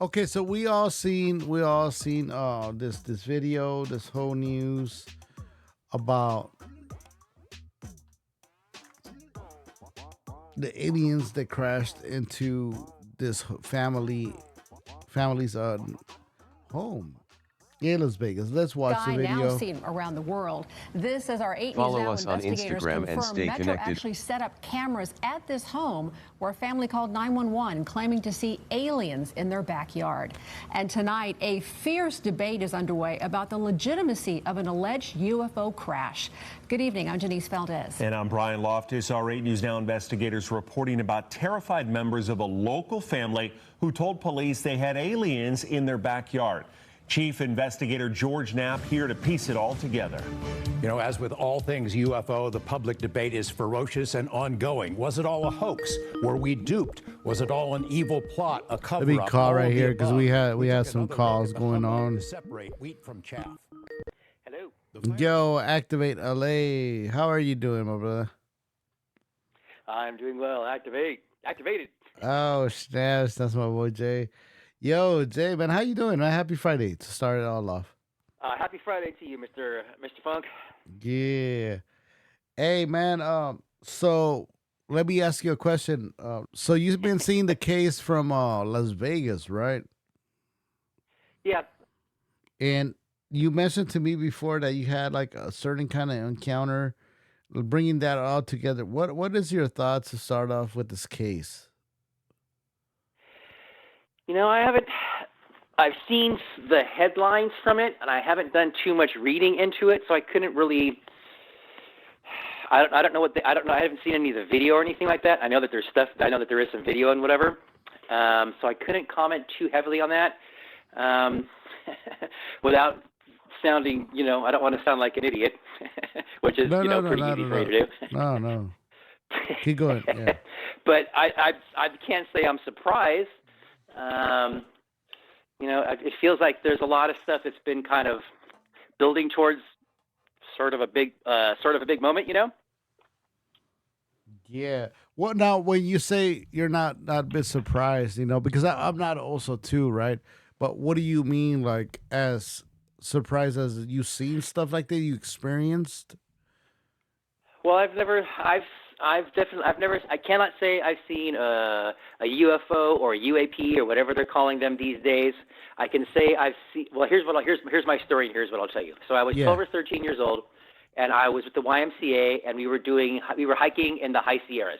Okay, so we all seen this video, this whole news about the aliens that crashed into this family's home in Las Vegas. Let's watch the Guy now video. seen around the world. This, as our 8 News Follow Now us on investigators Instagram and confirm, stay Metro connected. actually set up cameras at this home where a family called 911 claiming to see aliens in their backyard. And tonight, a fierce debate is underway about the legitimacy of an alleged UFO crash. Good evening, I'm Janice Valdez. And I'm Brian Loftus. Our 8 News Now investigators reporting about terrified members of a local family who told police they had aliens in their backyard. Chief Investigator George Knapp here to piece it all together. You know, as with all things UFO, the public debate is ferocious and ongoing. Was it all a hoax? Were we duped? Was it all an evil plot, a cover-up? Let me call All right of the here because above. we had took some another calls look at the going hubbub on. to separate wheat from chaff. Hello. Yo, activate LA. How are you doing, my brother? I'm doing well. Activated. Oh, snaps. That's my boy Jay. Yo, Jay, man, how you doing, man? Happy Friday to start it all off. Happy Friday to you, Mr. Funk. Yeah. Hey, man. So let me ask you a question. So you've been seeing the case from Las Vegas, right? Yeah. And you mentioned to me before that you had like a certain kind of encounter. Bringing that all together, what is your thoughts to start off with this case? You know, I've seen the headlines from it, and I haven't done too much reading into it, so I couldn't really. I don't know I haven't seen any of the video or anything like that. I know that there's stuff. I know that there is some video and whatever. So I couldn't comment too heavily on that, without sounding. You know, I don't want to sound like an idiot, which is pretty easy for me to do. No. Keep going. Yeah. But I can't say I'm surprised. You know, it feels like there's a lot of stuff that's been kind of building towards sort of a big moment, you know? Yeah. Well, now when you say you're not a bit surprised, you know, because I'm not also too, right? But what do you mean, like, as surprised as you seen stuff like that you experienced? Well, I cannot say I've seen a UFO or a UAP or whatever they're calling them these days. I can say I've seen. Well, here's my story, and here's what I'll tell you. So I was 12 or 13 years old, and I was with the YMCA, and we were hiking in the high Sierras.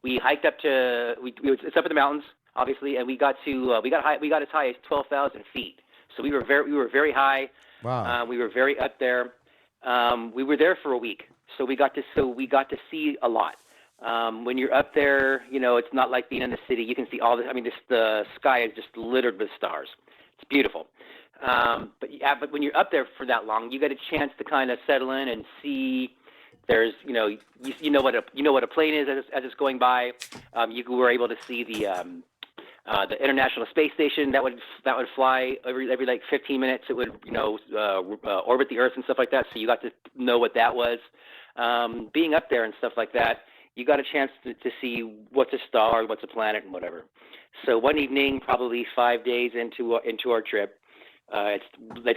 We hiked up to it's up in the mountains, obviously, and we got as high as 12,000 feet. So we were very high. Wow. We were very up there. We were there for a week. So we got to see a lot. When you're up there, you know, it's not like being in the city. You can see all this. I mean, the sky is just littered with stars. It's beautiful. But when you're up there for that long, you get a chance to kind of settle in and see. There's, you know what a plane is as it's going by. You were able to see the International Space Station that would fly every like 15 minutes. It would orbit the Earth and stuff like that. So you got to know what that was. Being up there and stuff like that, you got a chance to see what's a star, what's a planet, and whatever. So one evening, probably 5 days into our trip, it's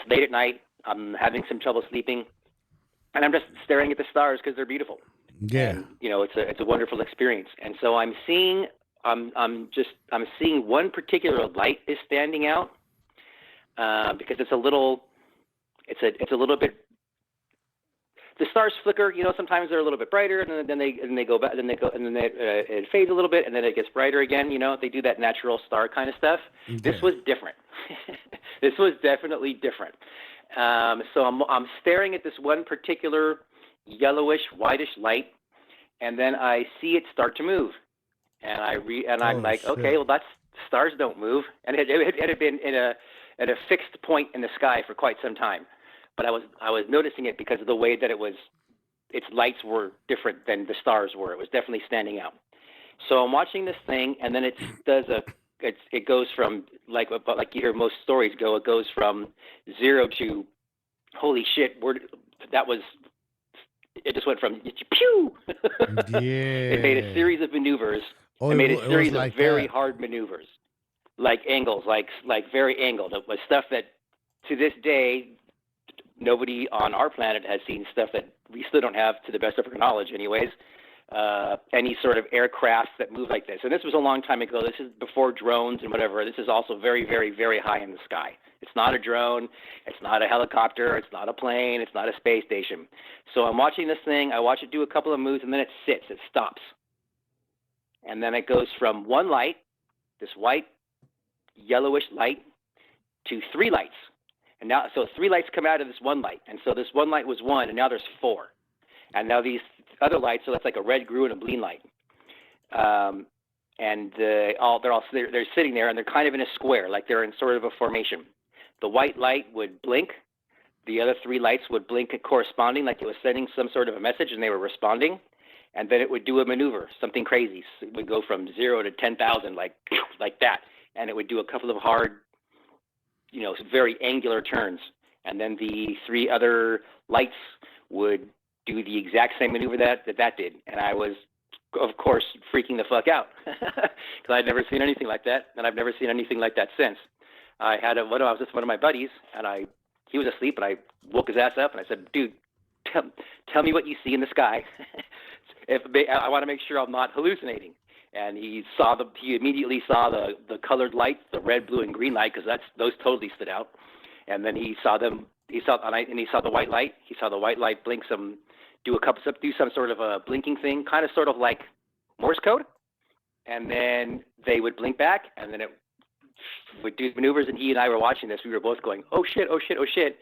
late at night. I'm having some trouble sleeping, and I'm just staring at the stars because they're beautiful. Yeah. And, you know, it's a wonderful experience. And so I'm seeing one particular light is standing out because it's a little bit. The stars flicker, you know. Sometimes they're a little bit brighter, and then they go back, it fades a little bit, and then it gets brighter again. You know, they do that natural star kind of stuff. Yeah. This was different. This was definitely different. So I'm staring at this one particular yellowish, whitish light, and then I see it start to move, and I'm like, shit. okay, well, stars don't move, and it had been at a fixed point in the sky for quite some time. But I was noticing it because of the way that its lights were different than the stars were. It was definitely standing out. So I'm watching this thing, and then it goes from like you hear most stories go. It goes from 0 to holy shit. It just went from pew. Yeah. It made a series of maneuvers. Oh, it made a was series like of very that. hard maneuvers. like angles, like very angled. It was stuff that to this day nobody on our planet has seen, stuff that we still don't have, to the best of our knowledge anyways, any sort of aircraft that move like this. And this was a long time ago. This is before drones and whatever. This is also very, very, very high in the sky. It's not a drone. It's not a helicopter. It's not a plane. It's not a space station. So I'm watching this thing. I watch it do a couple of moves, and then it sits. It stops. And then it goes from one light, this white, yellowish light, to three lights. And now, so three lights come out of this one light. And so this one light was one, and now there's four. And now these other lights, so that's like a red, green, and a green light. And they're sitting there, and they're kind of in a square, like they're in sort of a formation. The white light would blink. The other three lights would blink corresponding, like it was sending some sort of a message, and they were responding. And then it would do a maneuver, something crazy. So it would go from 0 to 10,000, like that. And it would do a couple of hard, very angular turns. And then the three other lights would do the exact same maneuver that did. And I was, of course, freaking the fuck out because I'd never seen anything like that, and I've never seen anything like that since. I was with one of my buddies, and he was asleep, and I woke his ass up, and I said, dude, tell me what you see in the sky. I want to make sure I'm not hallucinating. And he immediately saw the colored lights, the red, blue, and green light, because those totally stood out. And then he saw the white light. He saw the white light blink do some sort of a blinking thing, kind of sort of like Morse code. And then they would blink back, and then it would do maneuvers. And he and I were watching this. We were both going, oh shit, oh shit, oh shit.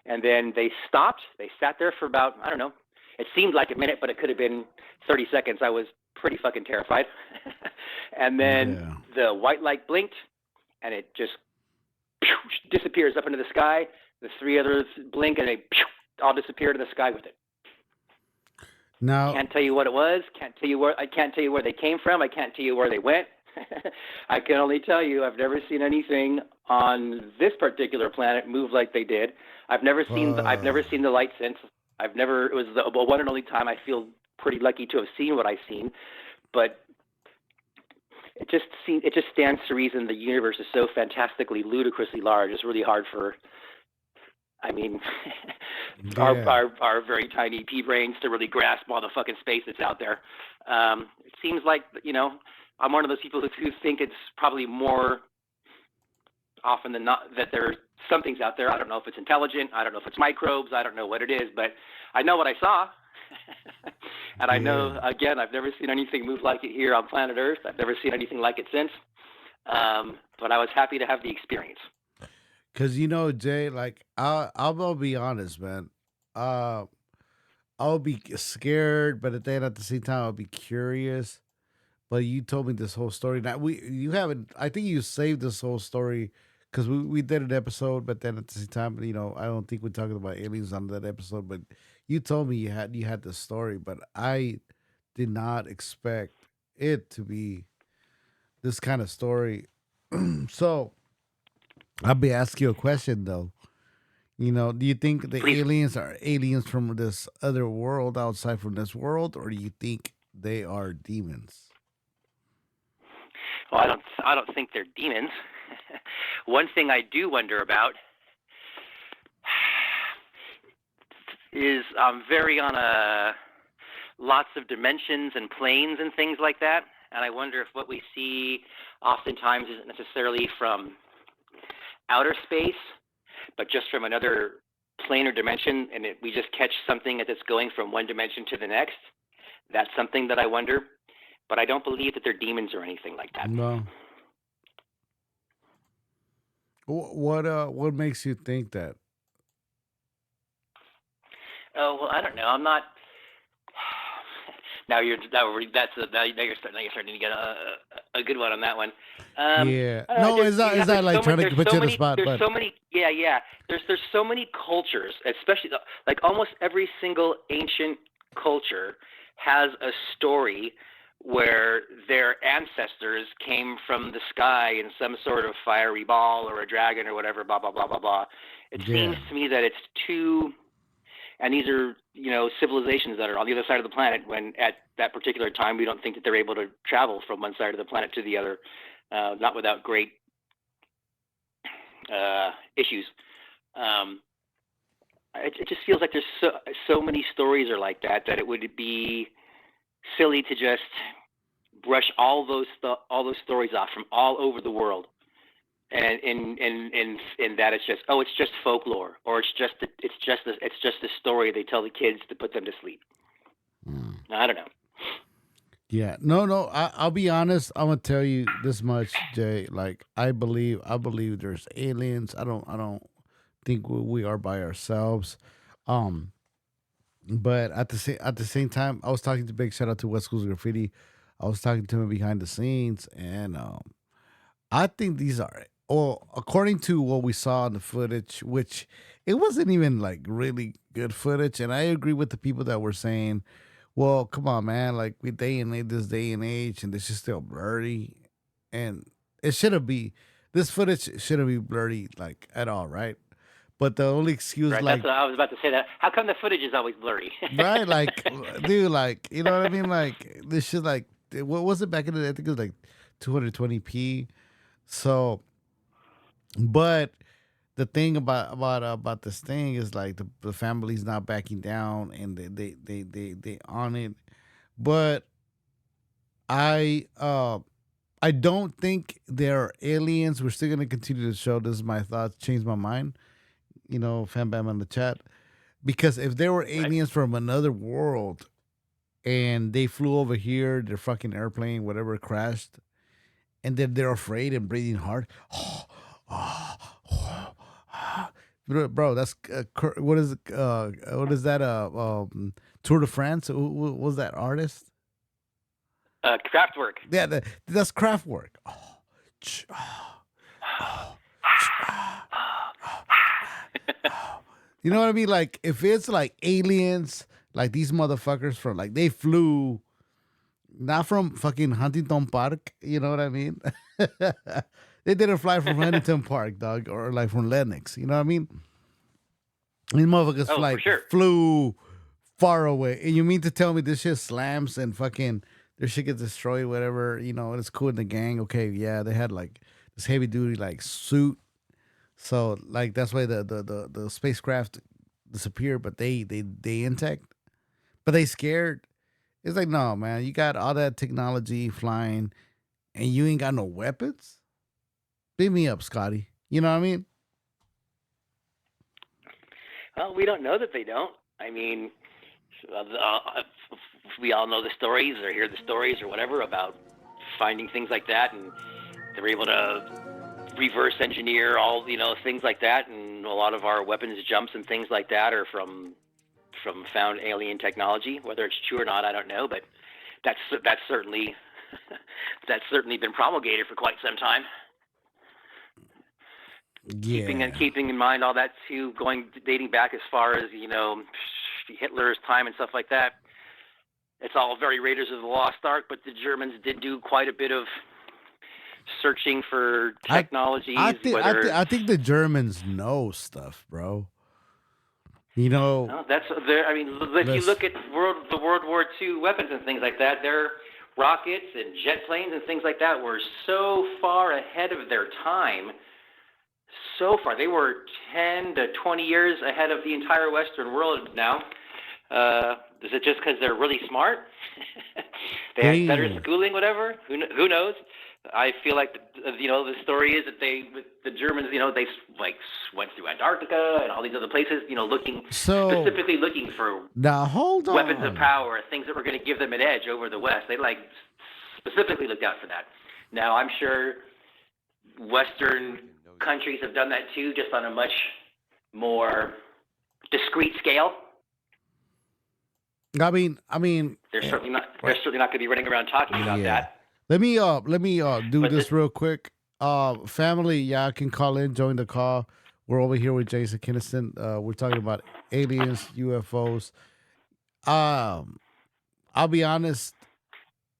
And then they stopped. They sat there for about, I don't know, it seemed like a minute, but it could have been 30 seconds. I was pretty fucking terrified. And then the white light blinked, and it just disappears up into the sky. The three others blink, and they all disappear to the sky with it. Now, can't tell you what it was. I can't tell you where they came from. I can't tell you where they went. I can only tell you I've never seen anything on this particular planet move like they did. I've never seen the light since. It was the one and only time. I feel pretty lucky to have seen what I've seen, but it just stands to reason the universe is so fantastically, ludicrously large. It's really hard for, our very tiny pea brains to really grasp all the fucking space that's out there. It seems like, I'm one of those people who think it's probably more often than not that there's something's out there. I don't know if it's intelligent. I don't know if it's microbes. I don't know what it is, but I know what I saw. And I know, again, I've never seen anything move like it here on planet Earth. I've never seen anything like it since. But I was happy to have the experience. because Jay, like I'll be honest, man. I'll be scared, but at the same time, I'll be curious. But you told me this whole story. Now you haven't. I think you saved this whole story because we did an episode, but then at the same time, I don't think we're talking about aliens on that episode. But you told me you had this story, but I did not expect it to be this kind of story. So I'll be asking you a question though. Do you think the aliens are aliens from this other world outside from this world, or do you think they are demons? Well, I don't think they're demons. One thing I do wonder about is I'm very on lots of dimensions and planes and things like that, and I wonder if what we see oftentimes isn't necessarily from outer space, but just from another plane or dimension, and we just catch something that's going from one dimension to the next. That's something that I wonder. But I don't believe that they're demons or anything like that. No. What makes you think that? Oh well, I don't know. I'm not. Now you're starting to get a good one on that one. Yeah. No, it's not like trying to put you in the spot. There's so many. Yeah. There's so many cultures, especially like almost every single ancient culture has a story where their ancestors came from the sky in some sort of fiery ball or a dragon or whatever, blah, blah, blah, blah, blah. It seems to me that it's too, and these are, civilizations that are on the other side of the planet when at that particular time we don't think that they're able to travel from one side of the planet to the other, not without great issues. It just feels like there's so many stories are like that it would be silly to just brush all those stories off from all over the world, and that it's just folklore, or it's just a story they tell the kids to put them to sleep. I don't know. Yeah, no. I'll be honest. I'm gonna tell you this much, Jay. Like, I believe there's aliens. I don't think we are by ourselves. Um, but at the same time, I was talking to big shout out to West Coast Graffiti. I was talking to him behind the scenes, and I think these are, well, according to what we saw in the footage, which it wasn't even like really good footage. And I agree with the people that were saying, well, come on, man, like we this day and age, and this is still blurry, and it shouldn't be. This footage shouldn't be blurry like at all, right? But the only excuse, Right, like, that's what I was about to say. That how come the footage is always blurry? right, like, dude, like, you know what I mean? Like, this shit, like, what was it back in the day? I think it was like 220p. So, but the thing about this thing is like the family's not backing down, and they on it. But I don't think they're aliens. We're still gonna continue to show. This is my thoughts. Change my mind. You know, Fan Bam in the chat. Because if there were aliens from another world and they flew over here, their fucking airplane, whatever, crashed, and then they're afraid and breathing hard. Bro, that's what is that? Tour de France. Who was that artist? Kraftwerk. Yeah, that's Kraftwerk. You know what I mean? Like, if it's like aliens, like these motherfuckers from, like, they flew not from fucking Huntington Park. You know what I mean? They didn't fly from Huntington Park, dog, or like from Lennox. You know what I mean? These motherfuckers flew far away. And you mean to tell me this shit slams and fucking their shit gets destroyed, whatever, you know, and it's cool in the gang. Okay, yeah, they had like this heavy duty like suit. So like that's why the spacecraft disappeared, but they intact. But they scared. It's like, no, man, you got all that technology flying and you ain't got no weapons? Beat me up, Scotty. You know what I mean? Well, we don't know that they don't. I mean, we all know the stories or hear the stories or whatever about finding things like that, and they're able to reverse engineer all, you know, things like that, and a lot of our weapons jumps and things like that are from found alien technology. Whether it's true or not, I don't know, but that's certainly that's certainly been promulgated for quite some time. Yeah. Keeping in mind all that too, dating back as far as, you know, Hitler's time and stuff like that. It's all very Raiders of the Lost Ark, but the Germans did do quite a bit of searching for technologies. I think the Germans know stuff, bro. You know, no, that's there. I mean, if you look at the World War II weapons and things like that, their rockets and jet planes and things like that were so far ahead of their time. So far, they were 10 to 20 years ahead of the entire Western world now. Is it just because they're really smart? They had better schooling, whatever? Who knows? I feel like, you know, the story is that the Germans, you know, they like went through Antarctica and all these other places, you know, specifically looking for weapons of power, things that were going to give them an edge over the West. They like specifically looked out for that. Now, I'm sure Western countries have done that too, just on a much more discreet scale. I mean, they're certainly not going to be running around talking about that. Let me do this real quick. Family, y'all can call in, join the call. We're over here with Jason Kinnison. We're talking about aliens, UFOs. I'll be honest.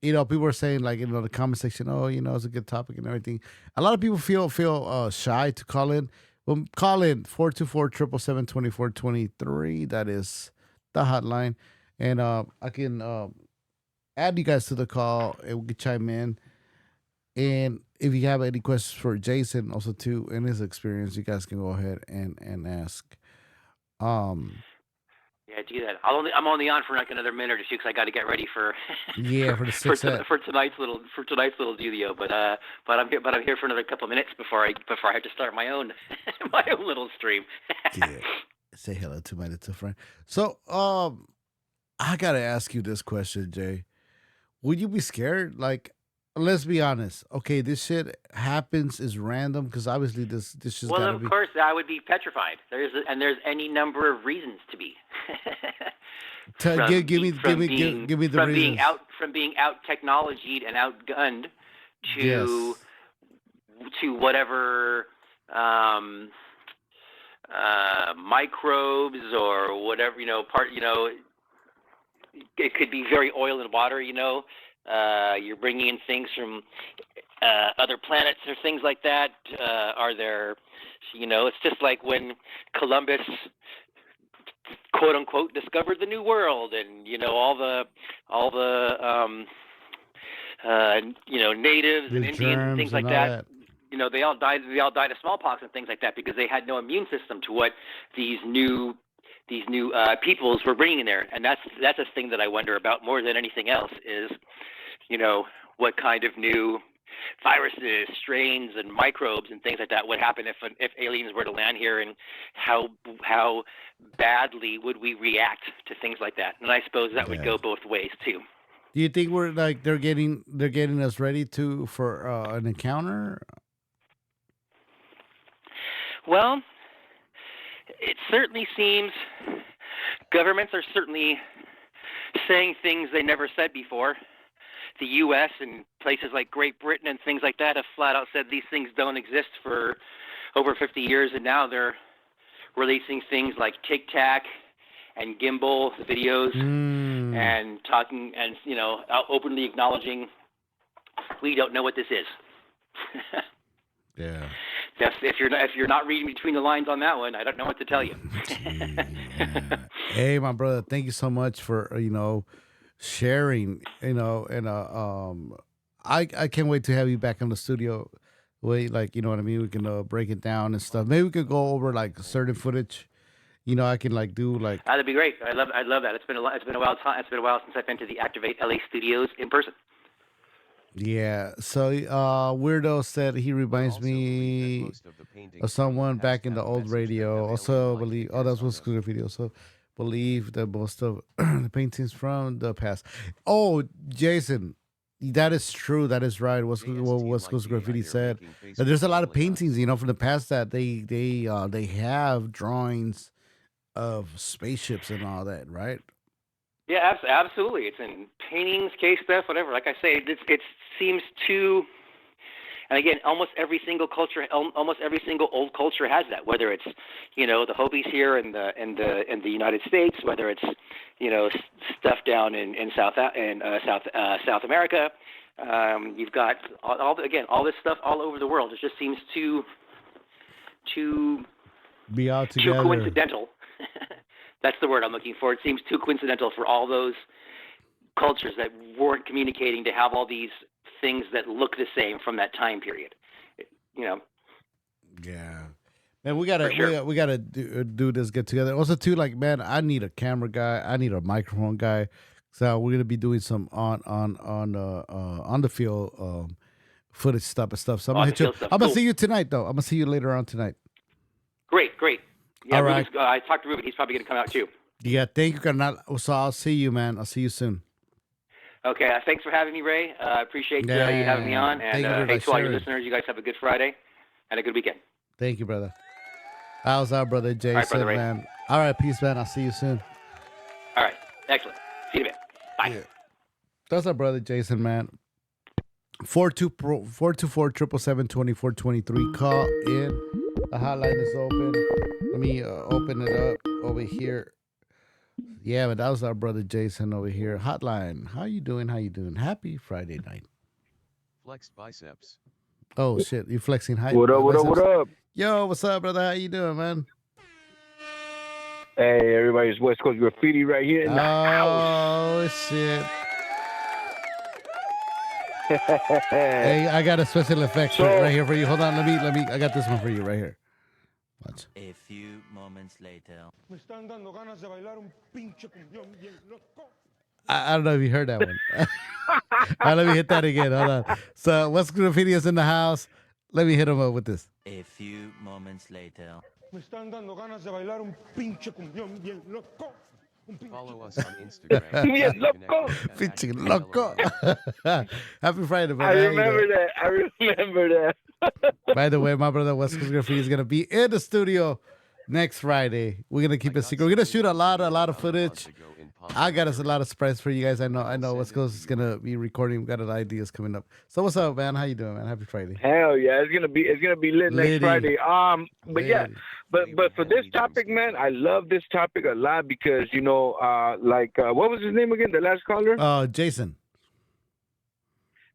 You know, people are saying, like, you know, the comment section, oh, you know, it's a good topic and everything. A lot of people feel shy to call in. Well, call in 424-777-2423. That is the hotline. And I can add you guys to the call and we can chime in. And if you have any questions for Jason, also too, in his experience, you guys can go ahead and ask. Um, Yeah, do that. I'm only on for like another minute or two because I got to get ready for yeah, for the six set. for tonight's little dealio. But I'm here for another couple of minutes before I have to start my own my own little stream. Yeah, say hello to my little friend. So, I gotta ask you this question, Jay. Would you be scared? Like, let's be honest. Okay, this shit happens is random because obviously this just Well, gotta of be. course, I would be petrified. There's any number of reasons to be. Give me the reasons. From being out technologied and outgunned to Yes. whatever microbes or whatever it could be very oil and water. You're bringing in things from other planets or things like that. Are there? It's just like when Columbus, quote unquote, discovered the New World, and all the natives The and Indians and germs things like and all that. They all died. They all died of smallpox and things like that because they had no immune system to what these new peoples were bringing in there. And that's a thing that I wonder about more than anything else is, what kind of new viruses, strains, and microbes and things like that would happen if aliens were to land here, and how badly would we react to things like that? And I suppose that would go both ways too. Do you think we're like they're getting us ready for an encounter? Well, it certainly seems governments are certainly saying things they never said before. The U.S. and places like Great Britain and things like that have flat out said these things don't exist for over 50 years, and now they're releasing things like Tic Tac and Gimbal videos and talking and openly acknowledging we don't know what this is. Yeah. If you're not reading between the lines on that one, I don't know what to tell you. Yeah. Hey, my brother, thank you so much for sharing. And I can't wait to have you back in the studio. Wait, like what I mean. We can break it down and stuff. Maybe we could go over like certain footage. I can like do like. That'd be great. I'd love that. It's been a while. It's been a while since I've been to the Activate LA studios in person. Yeah. So Weirdo said he reminds me of someone back in the old radio. Also believe that was good video. So believe that most of the paintings from the past. Oh, Jason, that is true. That is right. What's Graffiti said. That there's a lot of paintings, from the past that they have drawings of spaceships and all that, right? Yeah, absolutely. It's in paintings, case stuff, whatever. Like I say, it seems too. And again, almost every single old culture has that. Whether it's the Hobis here in the United States, whether it's stuff down in South America. You've got all this stuff all over the world. It just seems too be all together. Too coincidental. That's the word I'm looking for. It seems too coincidental for all those cultures that weren't communicating to have all these things that look the same from that time period. Yeah, man, we gotta do this get together. Also, too, like, man, I need a camera guy. I need a microphone guy. So we're gonna be doing some on the field footage stuff and stuff. So I'm gonna hit you. I'm gonna see you tonight, though. I'm gonna see you later on tonight. Great. Yeah, all right. I talked to Ruben. He's probably going to come out too. Yeah, thank you, Carnal. So I'll see you, man. I'll see you soon. Okay, thanks for having me, Ray. I appreciate you having me on. And hey, to all your listeners, you guys have a good Friday and a good weekend. Thank you, brother. How's our brother Jason, all right, brother Ray. Man? All right, peace, man. I'll see you soon. All right, excellent. See you in a bit. Bye. Yeah. That's our brother Jason, man. 424-777-2423. Call in. The hotline is open. Let me open it up over here. Yeah, but that was our brother Jason over here. Hotline. How you doing? Happy Friday night. Flexed biceps. Oh, shit. You flexing high? What up? Yo, what's up, brother? How you doing, man? Hey, everybody's West Coast Graffiti right here in the house. Oh, shit. Hey, I got a special effect right here for you. Hold on, let me. I got this one for you right here. Watch. A few moments later. I don't know if you heard that one. All right, let me hit that again. Hold on. So, what's graffiti is in the house? Let me hit him up with this. A few moments later. Follow us on Instagram. Bien Stay connected loco. at Pinche #LOL. loco. Happy Friday, I brother. remember that. I remember that. By the way, my brother West Coast Graffiti is gonna be in the studio next Friday. We're gonna keep it secret. We're gonna shoot a lot of footage. I got us a lot of surprise for you guys. I know West Coast is gonna be recording. We got a lot of ideas coming up. So what's up, man? How you doing, man? Happy Friday. Hell yeah, it's gonna be lit next Litty. Friday. But yeah, Litty. but for this topic, man, I love this topic a lot because what was his name again? The last caller, Jason.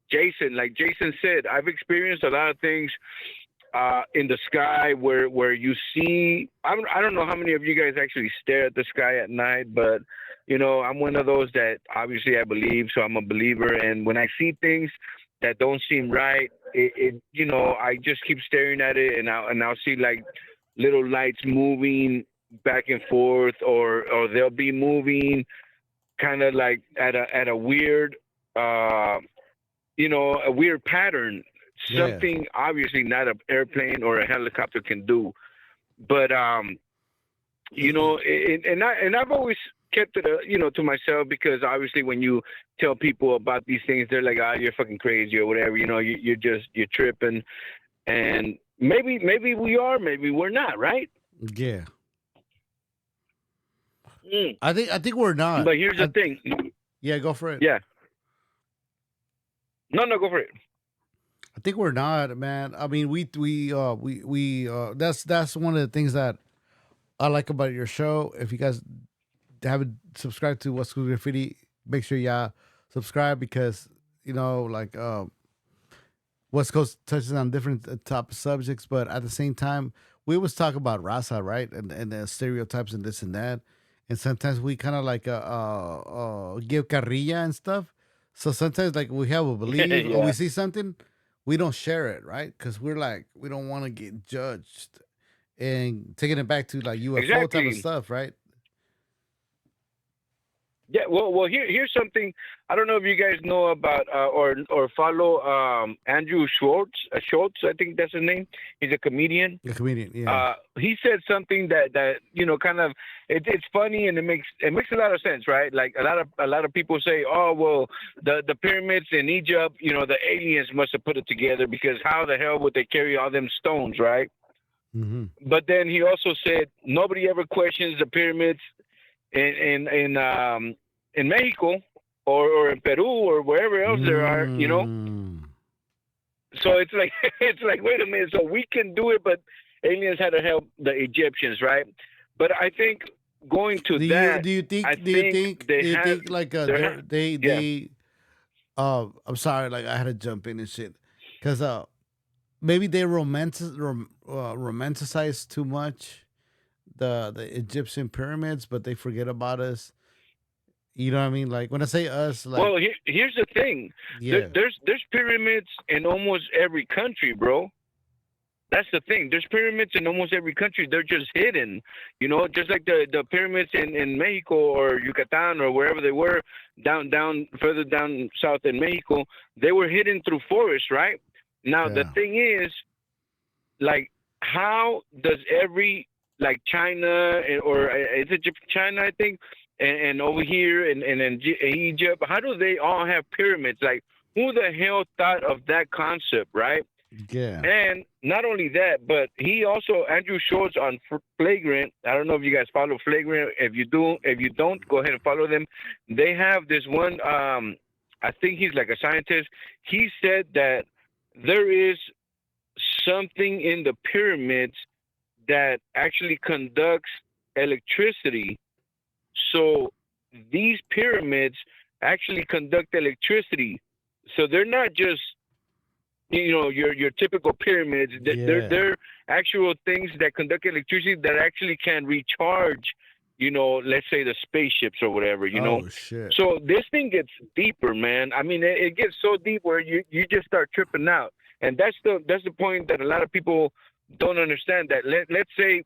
Jason. Like Jason said, I've experienced a lot of things in the sky where you see. I don't know how many of you guys actually stare at the sky at night, but I'm one of those that obviously I believe, so I'm a believer. And when I see things that don't seem right, I just keep staring at it, and I'll see like little lights moving back and forth, or they'll be moving kind of like at a weird, a weird pattern. Something obviously not an airplane or a helicopter can do, but and I've always kept it to myself, because obviously when you tell people about these things, they're like, you're fucking crazy or whatever, you're tripping, and maybe we are, maybe we're not, right? Yeah. I think we're not. But here's the thing. Yeah, go for it. Yeah. No, go for it. I think we're not, man. I mean, we that's one of the things that I like about your show. If you guys haven't subscribed to What's Cool Graffiti, make sure y'all subscribe, because West Coast touches on different top subjects, but at the same time, we always talk about raza, right, and the stereotypes and this and that, and sometimes we kind of like give carrilla and stuff. So sometimes, like, we have a belief or we see something, we don't share it, right? Because we're like, we don't want to get judged, and taking it back to like UFO type of stuff, right? Yeah, well, here's something. I don't know if you guys know about or follow Andrew Schwartz. Schwartz, I think that's his name. He's a comedian. A comedian, yeah. He said something that kind of it's funny, and it makes a lot of sense, right? Like a lot of people say, oh well, the pyramids in Egypt, the aliens must have put it together, because how the hell would they carry all them stones, right? Mm-hmm. But then he also said nobody ever questions the pyramids in Mexico or in Peru or wherever else there are, So it's like wait a minute, so we can do it, but aliens had to help the Egyptians, right? But I think going to do you think I'm sorry, like I had to jump in and shit, because maybe they romanticize too much the Egyptian pyramids, but they forget about us. You know what I mean? Like when I say us, like, well, here's the thing. Yeah. There's pyramids in almost every country, bro. That's the thing. There's pyramids in almost every country. They're just hidden, just like the pyramids in Mexico or Yucatan or wherever they were further down south in Mexico. They were hidden through forests, right? Now the thing is, like, how does every, like, China or is it China, I think, and over here and in Egypt, how do they all have pyramids? Like, who the hell thought of that concept, right? Yeah. And not only that, but he also, Andrew Schwartz on Flagrant. I don't know if you guys follow Flagrant. If you don't, go ahead and follow them. They have this one. I think he's like a scientist. He said that there is something in the pyramids that actually conducts electricity. So these pyramids actually conduct electricity. So they're not just, your typical pyramids. They're actual things that conduct electricity that actually can recharge, let's say the spaceships or whatever, Oh shit. So this thing gets deeper, man. I mean, it gets so deep where you just start tripping out. And that's the point that a lot of people don't understand. That let's say,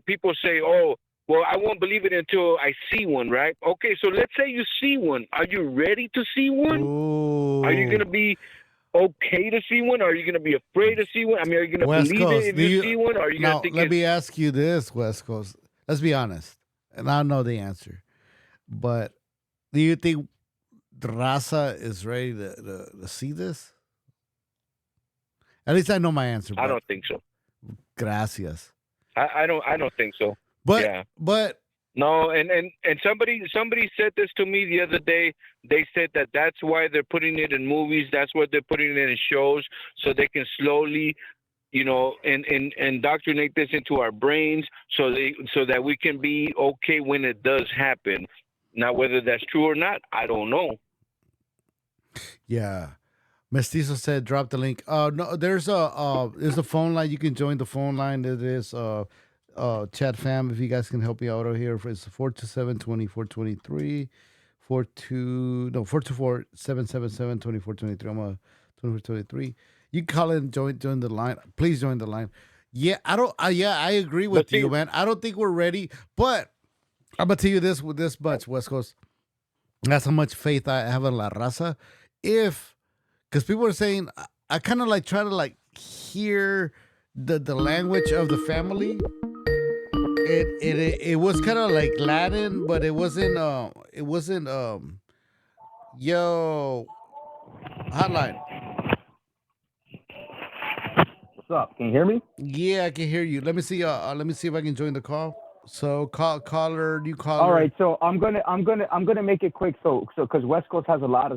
people say, oh, well, I won't believe it until I see one, right? Okay, so let's say you see one. Are you ready to see one? Ooh. Are you going to be okay to see one? Or are you going to be afraid to see one? I mean, are you going to West believe Coast, it if you see one? Or are you going now, to think let me ask you this, West Coast. Let's be honest. And I know the answer. But do you think Raza is ready to see this? At least I know my answer. I don't think so. Gracias. I don't think so. But Yeah. but No, and somebody said this to me the other day. They said that's why they're putting it in movies. That's why they're putting it in shows, so they can slowly, and indoctrinate this into our brains, so that we can be okay when it does happen. Now, whether that's true or not, I don't know. yeah. Mestizo said drop the link. No, there's a phone line. You can join the phone line. It is chat fam, if you guys can help me out over here. It's 427-2423. 424-777-2423. I'm a 2423. You can call in, join the line. Please join the line. Yeah, I agree with you, man. I don't think we're ready, but I'm gonna tell you this with this much, West Coast. That's how much faith I have in La Raza. Because people are saying, I kind of like try to like hear the language of the family. It was kind of like Latin, but it wasn't yo hotline. What's up? Can you hear me? Yeah, I can hear you. Let me see if I can join the call. So caller, new caller. All right, so I'm gonna make it quick. So because West Coast has a lot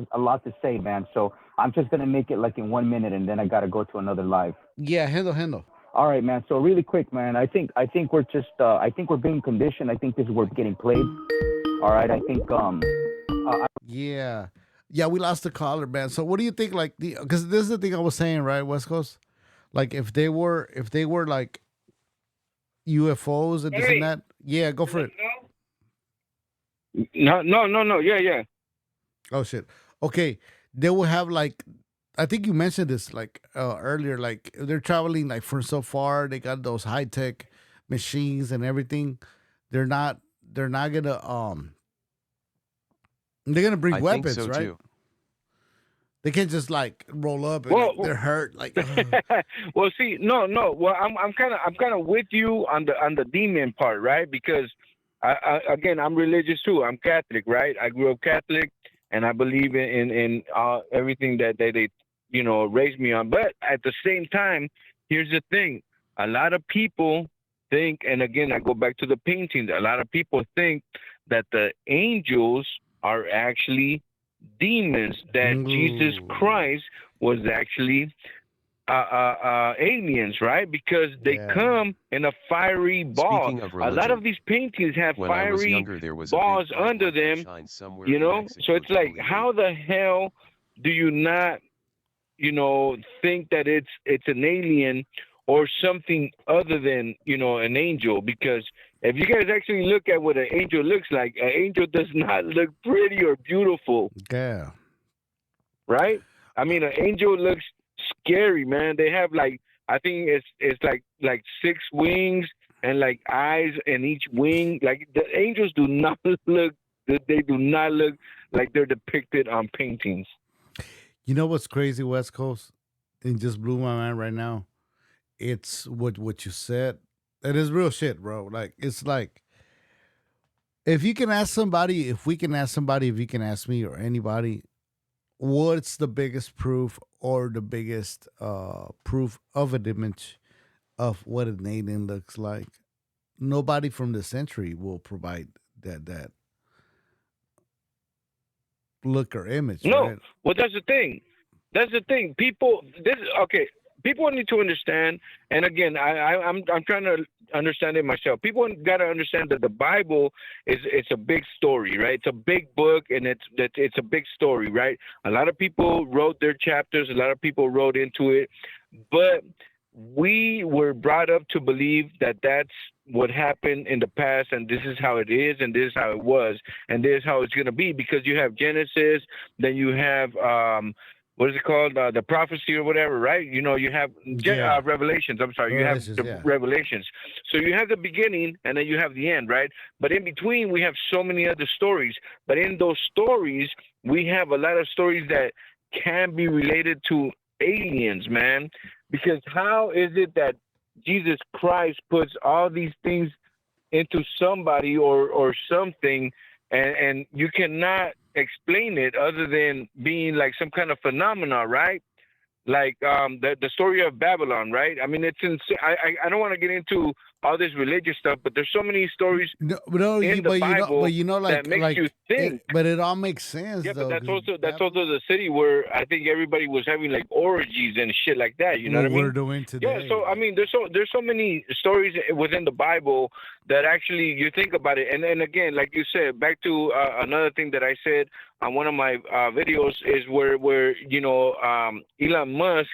to say, man. So I'm just gonna make it like in 1 minute, and then I gotta go to another live. Yeah, handle. All right, man. So really quick, man. I think we're just I think we're being conditioned. I think this is where it's getting played. All right. I think yeah, we lost the caller, man. So what do you think? Like because this is the thing I was saying, right, West Coast. Like if they were like UFOs and this and that. Yeah, go for it. No. Yeah. Oh shit. Okay, they will have like, I think you mentioned this like earlier. Like they're traveling like from so far. They got those high tech machines and everything. They're not gonna they're gonna bring weapons, think so right? too. They can't just like roll up and they're hurt. Like, well, see, no. Well, I'm kind of with you on the demon part, right? Because again, I'm religious too. I'm Catholic, right? I grew up Catholic, and I believe in everything that they raised me on. But at the same time, here's the thing: a lot of people think, and again, I go back to the paintings. A lot of people think that the angels are actually demons, that Jesus Christ was actually aliens, right? Because they come in a fiery ball. Speaking of A lot religion, of these paintings have when I was fiery younger, there was a big balls bright under light that them, shined somewhere in Mexico so it's like, daily. how the hell do you not think that it's an alien or something other than an angel? Because if you guys actually look at what an angel looks like, an angel does not look pretty or beautiful. yeah. Right? I mean, an angel looks scary, man. They have like, I think it's like 6 wings and like eyes in each wing. Like the angels do not look like they're depicted on paintings. You know what's crazy, West Coast? It just blew my mind right now. It's what you said. It is real shit, bro. Like it's like if you can ask somebody, if you can ask me or anybody, what's the biggest proof or the biggest proof of an image of what an alien looks like? Nobody from the century will provide that look or image. No, right? well, that's the thing. People need to understand. And again, I'm trying to understand it myself. People got to understand that the Bible it's a big story, right? It's a big book, and it's a big story, right? A lot of people wrote their chapters. A lot of people wrote into it, but we were brought up to believe that that's what happened in the past, and this is how it is, and this is how it was, and this is how it's going to be, because you have Genesis, then you have what is it called, the prophecy or whatever, right? You know, you have Revelations. I'm sorry, you have the Revelations. So you have the beginning, and then you have the end, right? But in between, we have so many other stories. But in those stories, we have a lot of stories that can be related to aliens, man. Because how is it that Jesus Christ puts all these things into somebody or something, and you cannot explain it other than being like some kind of phenomena, right? Like the story of Babylon, right? I mean, it's insane. I don't want to get into all this religious stuff, but there's so many stories in the Bible that makes you think. But it all makes sense. Yeah, though, but that's also the city where I think everybody was having like orgies and shit like that. You know what I mean? We're doing today. Yeah. So I mean, there's so many stories within the Bible that actually you think about it, and again, like you said, back to another thing that I said on one of my videos is where Elon Musk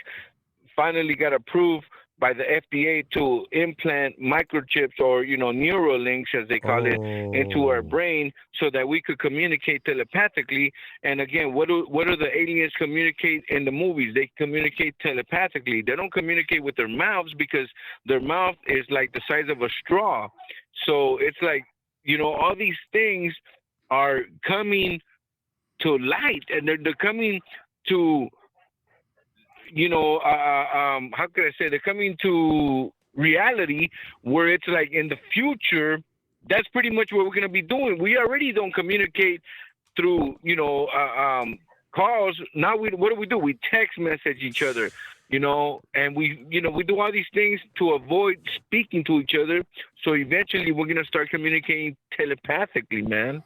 finally got approved by the FDA to implant microchips or neural links, as they call it, into our brain so that we could communicate telepathically. And again, what do the aliens communicate in the movies? They communicate telepathically. They don't communicate with their mouths because their mouth is like the size of a straw. So it's like, all these things are coming to light, and they're coming to how could I say, they're coming to reality where it's like in the future, that's pretty much what we're going to be doing. We already don't communicate through, calls. Now what do? We text message each other, and we do all these things to avoid speaking to each other. So eventually we're going to start communicating telepathically, man.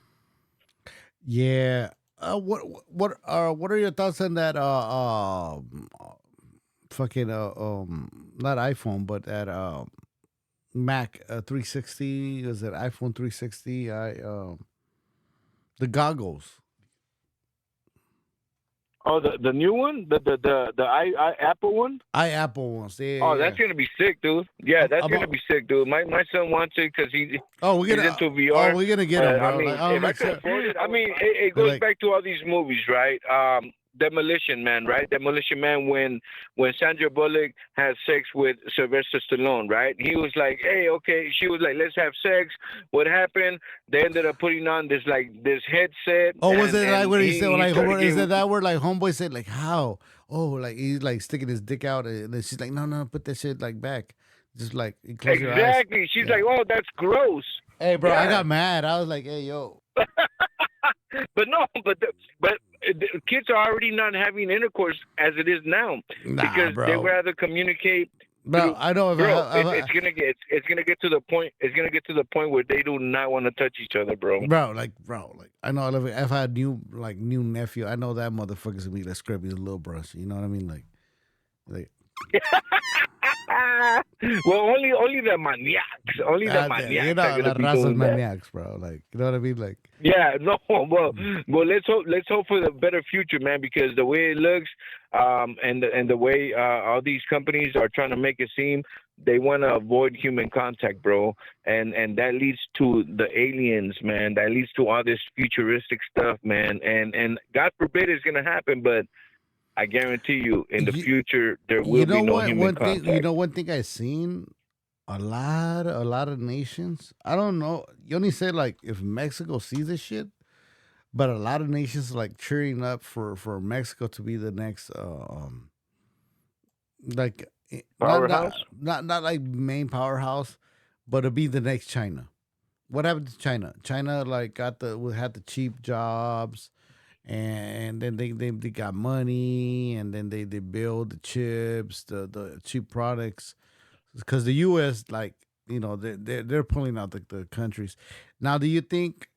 Yeah. What are your thoughts on that fucking not iPhone but that Mac 360, is it iPhone 360? The goggles. Oh, the new one, the Apple one. Apple ones. Yeah, oh, that's gonna be sick, dude. Yeah, that's gonna be sick, dude. My son wants it because he's into VR. Oh, we're gonna get him, bro. I mean, if I could afford it, I mean, it goes back to all these movies, right? Demolition Man, right? Demolition Man, when Sandra Bullock had sex with Sylvester Stallone, right? He was like, hey, okay. She was like, let's have sex. What happened? They ended up putting on this headset. Oh, was it like where he said, like, is it that word, like homeboy said, like, how? Oh, like he's like sticking his dick out, and then she's like, no, put that shit like back, just like close your eyes. Exactly. She's like, oh, that's gross. Hey, bro, I got mad. I was like, hey, yo. But kids are already not having intercourse as it is now because they rather communicate. Bro, I know. It's gonna get to the point. It's gonna get to the point where they do not want to touch each other, bro. Bro, I know. If I had new nephew, I know that motherfucker's gonna be like scrubbing his little brush. You know what I mean? Like. Well, only the maniacs. Only the maniacs. You know, the raza maniacs, bro. Like, you know what I mean? Like. Yeah, no. Well, let's hope for the better future, man. Because the way it looks, and the way all these companies are trying to make it seem, they want to avoid human contact, bro. And that leads to the aliens, man. That leads to all this futuristic stuff, man. And God forbid it's gonna happen, but I guarantee you, in the future, there will be no human contact. One thing I've seen, a lot of nations. I don't know. You only said like if Mexico sees this shit, but a lot of nations like cheering up for Mexico to be the next like powerhouse. Not like main powerhouse, but to be the next China. What happened to China? China like had the cheap jobs. And then they got money, and then they build the chips, the cheap products, because the U.S. like they're pulling out the countries. Now, do you think,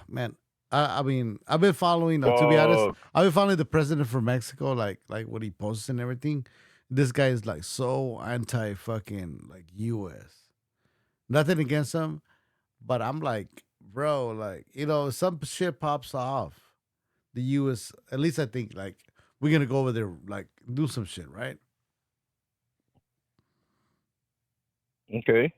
man? I mean, I've been following. To be honest, I've been following the president from Mexico, like what he posts and everything. This guy is like so anti fucking like U.S. Nothing against him, but I'm like. Bro, like, some shit pops off. The U.S., at least I think, like, we're going to go over there, like, do some shit, right? Okay.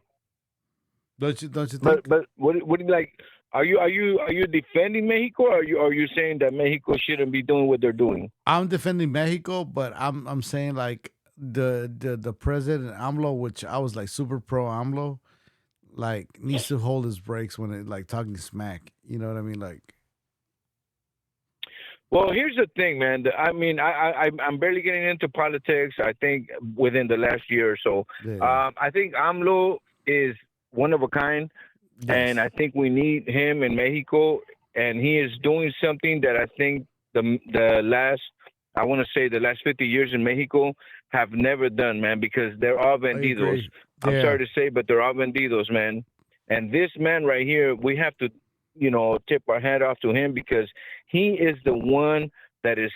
Don't you think? But what do you like? Are you defending Mexico, or are you saying that Mexico shouldn't be doing what they're doing? I'm defending Mexico, but I'm saying like the president AMLO, which I was like super pro AMLO, like needs to hold his brakes when it like talking smack. You know what I mean? Like, Well, here's the thing, man. I mean, I'm barely getting into politics. I think within the last year or so, yeah, I think AMLO is one of a kind, and yes, I think we need him in Mexico. And he is doing something that I think the last, I want to say the last 50 years in Mexico have never done, man, because they're all I vendidos. agree. I'm Yeah, sorry to say, but they're all vendidos, man. And this man right here, we have to, tip our hat off to him because he is the one that is,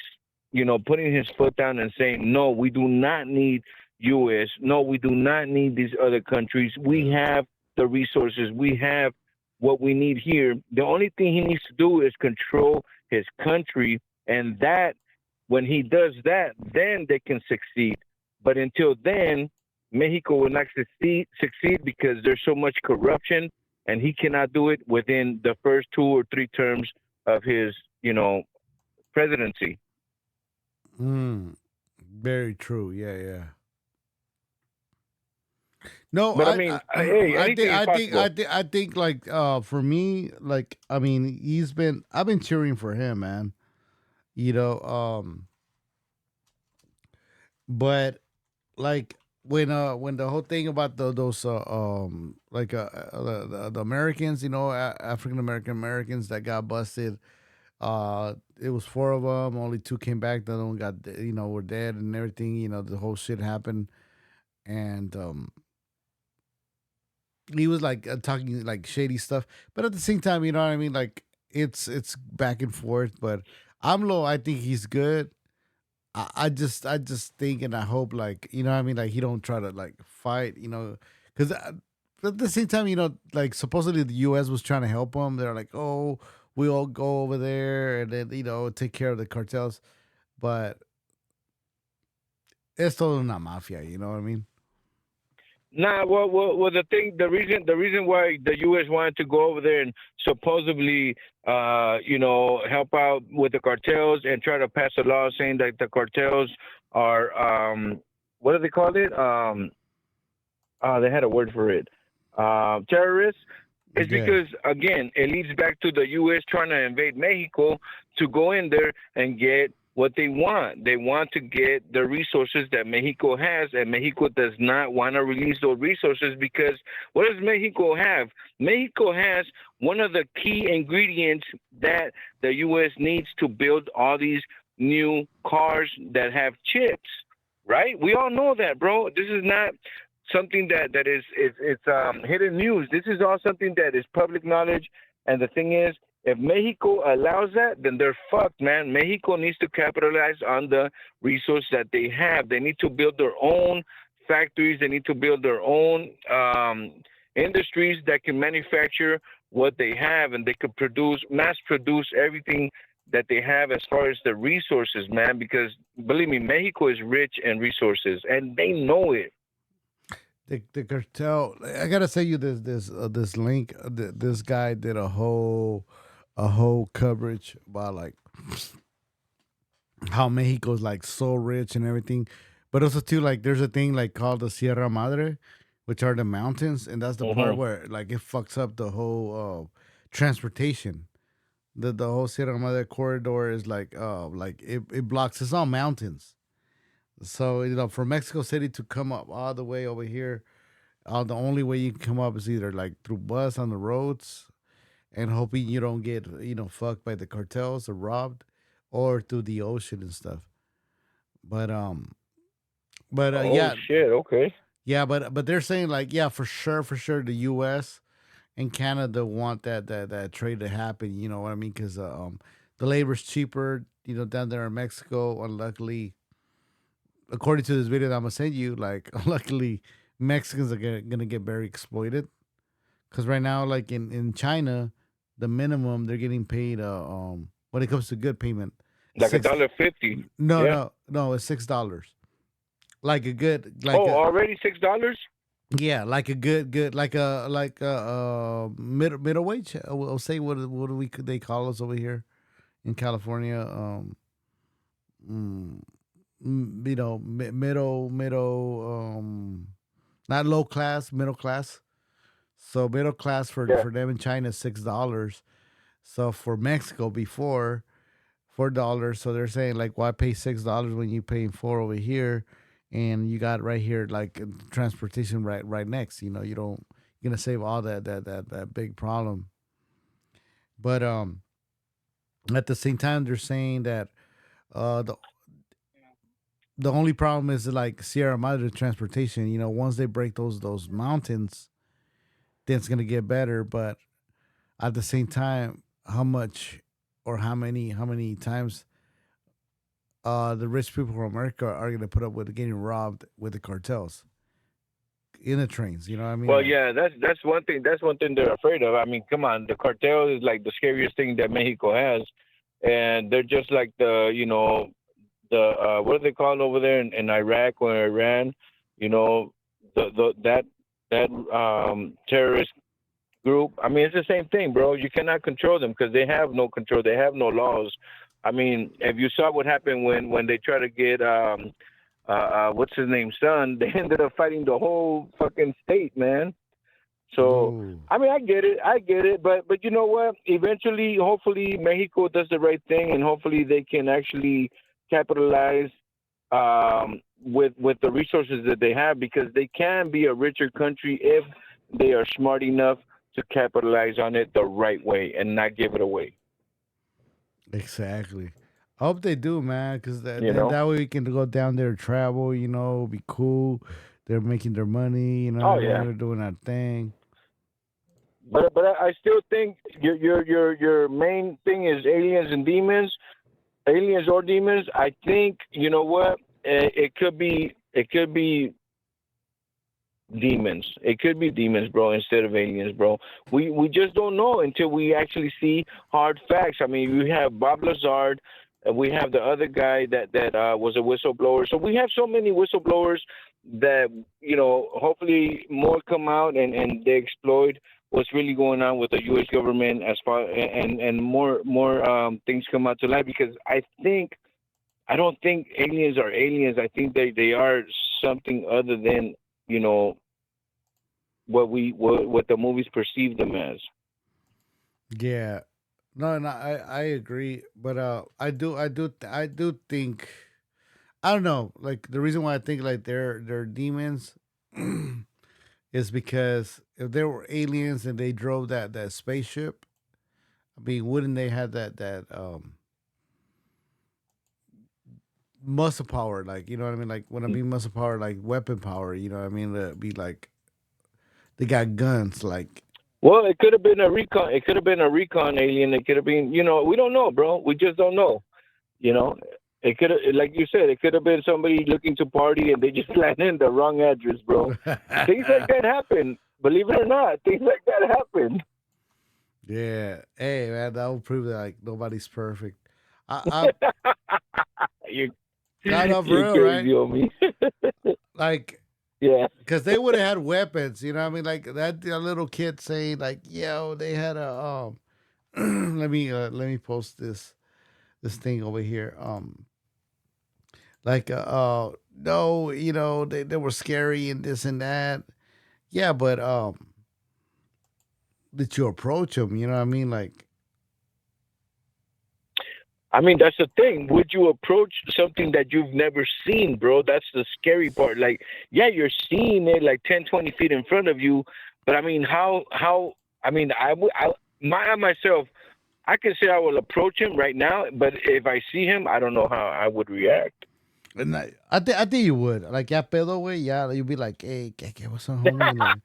putting his foot down and saying, no, we do not need U.S. No, we do not need these other countries. We have the resources. We have what we need here. The only thing he needs to do is control his country, and that when he does that, then they can succeed. But until then, Mexico will not succeed because there's so much corruption, and he cannot do it within the first 2 or 3 terms of his, presidency. very true. Yeah, yeah. No, But I mean, hey, I anything think, is possible. I think, like, for me, like, I mean, I've been cheering for him, man. You know, but like when the whole thing about those like the Americans, African Americans that got busted, it was four of them. Only two came back. The other one got, were dead and everything. The whole shit happened, and he was like talking like shady stuff, but at the same time, you know what I mean. Like it's back and forth. But AMLO, I think he's good. I just think and I hope, like, you know what I mean, like he don't try to like fight, because at the same time, like supposedly the U.S. was trying to help him. They're like, oh, we all go over there and then take care of the cartels, but it's total not mafia. You know what I mean? Nah, well, the reason why the U.S. wanted to go over there and supposedly, help out with the cartels and try to pass a law saying that the cartels are, what do they call it? They had a word for it. Terrorists. It's Yeah. because again, it leads back to the U.S. trying to invade Mexico to go in there and get what they want. They want to get the resources that Mexico has, and Mexico does not want to release those resources because what does Mexico have? Mexico has one of the key ingredients that the U.S. needs to build all these new cars that have chips, right? We all know that, bro. This is not something that is hidden news. This is all something that is public knowledge. And the thing is, if Mexico allows that, then they're fucked, man. Mexico needs to capitalize on the resource that they have. They need to build their own factories. They need to build their own industries that can manufacture what they have, and they could mass produce everything that they have as far as the resources, man. Because believe me, Mexico is rich in resources, and they know it. The cartel. I gotta send you this link. This guy did a whole coverage about like how Mexico's like so rich and everything, but also too, like, there's a thing like called the Sierra Madre, which are the mountains, and that's the part Hmm. where like it fucks up the whole transportation. The whole Sierra Madre corridor is like it blocks. It's all mountains. So from Mexico City to come up all the way over here, the only way you can come up is either like through bus on the roads and hoping you don't get fucked by the cartels or robbed, or through the ocean and stuff. But Oh yeah, shit. Okay. yeah, but they're saying like, yeah, for sure the U.S. and Canada want that trade to happen. You know what I mean? Because the labor's cheaper, down there in Mexico. Unluckily, according to this video that I'm gonna send you, like luckily Mexicans are gonna get very exploited. Because right now, like in China, the minimum they're getting paid when it comes to good payment, Like a six. dollar 50. No, Yeah. no, no, it's $6. Like a good, like Oh, a already $6? Yeah, like a good middle wage. I'll say what do we could they call us over here in California? Mm, middle not low class, middle class. So middle class Yeah. for them in China is $6. So for Mexico before $4. So they're saying like, why pay $6 when you paying four over here, and you got right here like transportation right next. You don't you're gonna save all that big problem. But at the same time, they're saying that uh the the only problem is like Sierra Madre transportation. Once they break those mountains, then it's gonna get better. But at the same time, how much or how many times the rich people from America are going to put up with getting robbed with the cartels in the trains? You know what I mean? Well, Like, yeah, that's one thing. That's one thing they're afraid of. I mean, come on, the cartel is like the scariest thing that Mexico has, and they're just like the what do they call it over there in Iraq or Iran? You know, that terrorist group. I mean, it's the same thing, bro. You cannot control them because they have no control. They have no laws. I mean, if you saw what happened when they try to get what's his name, son, they ended up fighting the whole fucking state, man. So ooh, I mean, I get it, but you know what? Eventually, hopefully, Mexico does the right thing, and hopefully they can actually capitalize with the resources that they have, because they can be a richer country if they are smart enough to capitalize on it the right way and not give it away. exactly. I hope they do, man, because You then know? that way we can go down there, travel. Be cool. They're making their money. You know what Oh I mean? yeah. They're doing that thing. But I still think your main thing is aliens and demons, aliens or demons. I think you know what it could be demons. It could be demons, bro, instead of aliens, bro. We just don't know until we actually see hard facts. I mean, we have Bob Lazard, and we have the other guy that was a whistleblower. So we have so many whistleblowers that hopefully more come out and they exploit what's really going on with the U.S. government as far and more things come out to light, because I don't think aliens are aliens. I think they are something other than you know what the movies perceive them as. Yeah. No, no, I agree, but I do think I don't know. Like the reason why I think like they're demons is because if there were aliens and they drove that spaceship, I mean, wouldn't they have that muscle power? Like, you know what I mean? Like when I mean muscle power, like weapon power. You know what I mean? To be like they got guns. Like, Well, it could have been a recon. It could have been a recon alien. It could have been, we don't know, bro. We just don't know. You know, it could have, like you said, it could have been somebody looking to party and they just landed in the wrong address, bro. Things like that happen. Believe it or not, things like that happen. yeah, hey man, that will prove that like nobody's perfect. I you, got off you're real, right? crazy on me. Like, Yeah. because they would have had weapons, you know what I mean? Like that little kid saying, like, yo, they had a let me post this thing over here. Like no, they were scary and this and that. Yeah, but did you approach them? You know what I mean? Like, I mean, that's the thing. Would you approach something that you've never seen, bro? That's the scary part. Like, yeah, you're seeing it like 10, 20 feet in front of you, but I mean, I mean, I myself, I can say I will approach him right now, but if I see him, I don't know how I would react. and I think you would. Like, yeah, pedo, way, yeah, you'd be like, hey, what's up, homie? Like,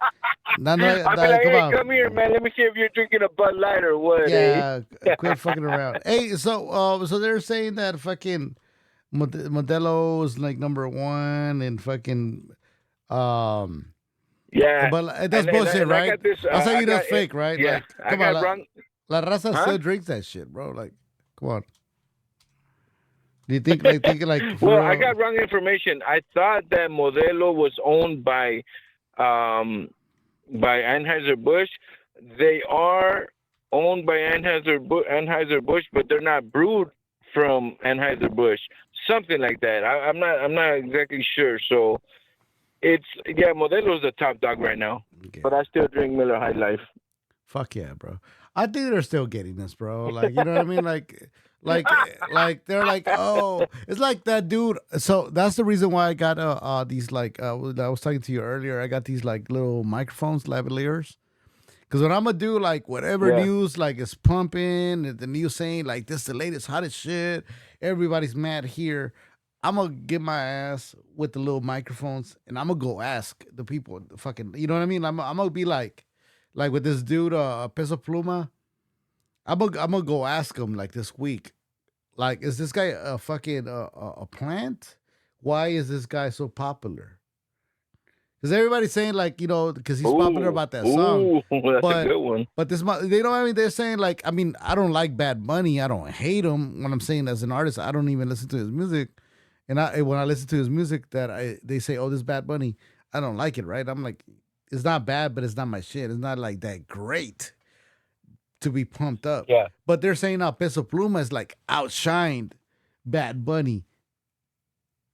no, no, I'll be like, come hey, on. come here, man. Let me see if you're drinking a Bud Light or what, eh? Yeah, quit fucking around. Hey, so they're saying that fucking Modelo is like number one and fucking um, Yeah. but that's bullshit, And I right? got this. I'll tell I you got that's fake, right? yeah. Like, I come on, got wrong. La Raza Huh? still drinks that shit, bro. Like, come on. Do you think like for Well, I real? got wrong information. I thought that Modelo was owned by by Anheuser-Busch. They are owned by Anheuser-Busch, but they're not brewed from Anheuser-Busch. Something like that. I'm not exactly sure. So it's Modelo's the top dog right now. Okay. But I still drink Miller High Life. Fuck yeah, bro. I think they're still getting this, bro. Like, you know what I mean? Like they're like, oh, it's like that dude. So that's the reason why I got these like I was talking to you earlier. I got these like little microphones, lavaliers. Because when I'm gonna do like whatever news like is pumping, the news saying like this the latest hottest shit, everybody's mad here. I'm gonna get my ass with the little microphones and I'm gonna go ask the people, fucking, you know what I mean? I'm gonna be like with this dude, Peso Pluma. I'm gonna go ask him like this week, like, is this guy a fucking a plant? Why is this guy so popular? Because everybody's saying like, you know, because he's popular about that song. That's a good one. But this, they know what I mean. They're saying like, I mean, I don't like Bad Bunny. I don't hate him. When I'm saying as an artist, I don't even listen to his music. And when I listen to his music, they say, oh, this Bad Bunny, I don't like it, right? I'm like, it's not bad, but it's not my shit. It's not like that great to be pumped up. Yeah. But they're saying now Peso Pluma is like outshined Bad Bunny.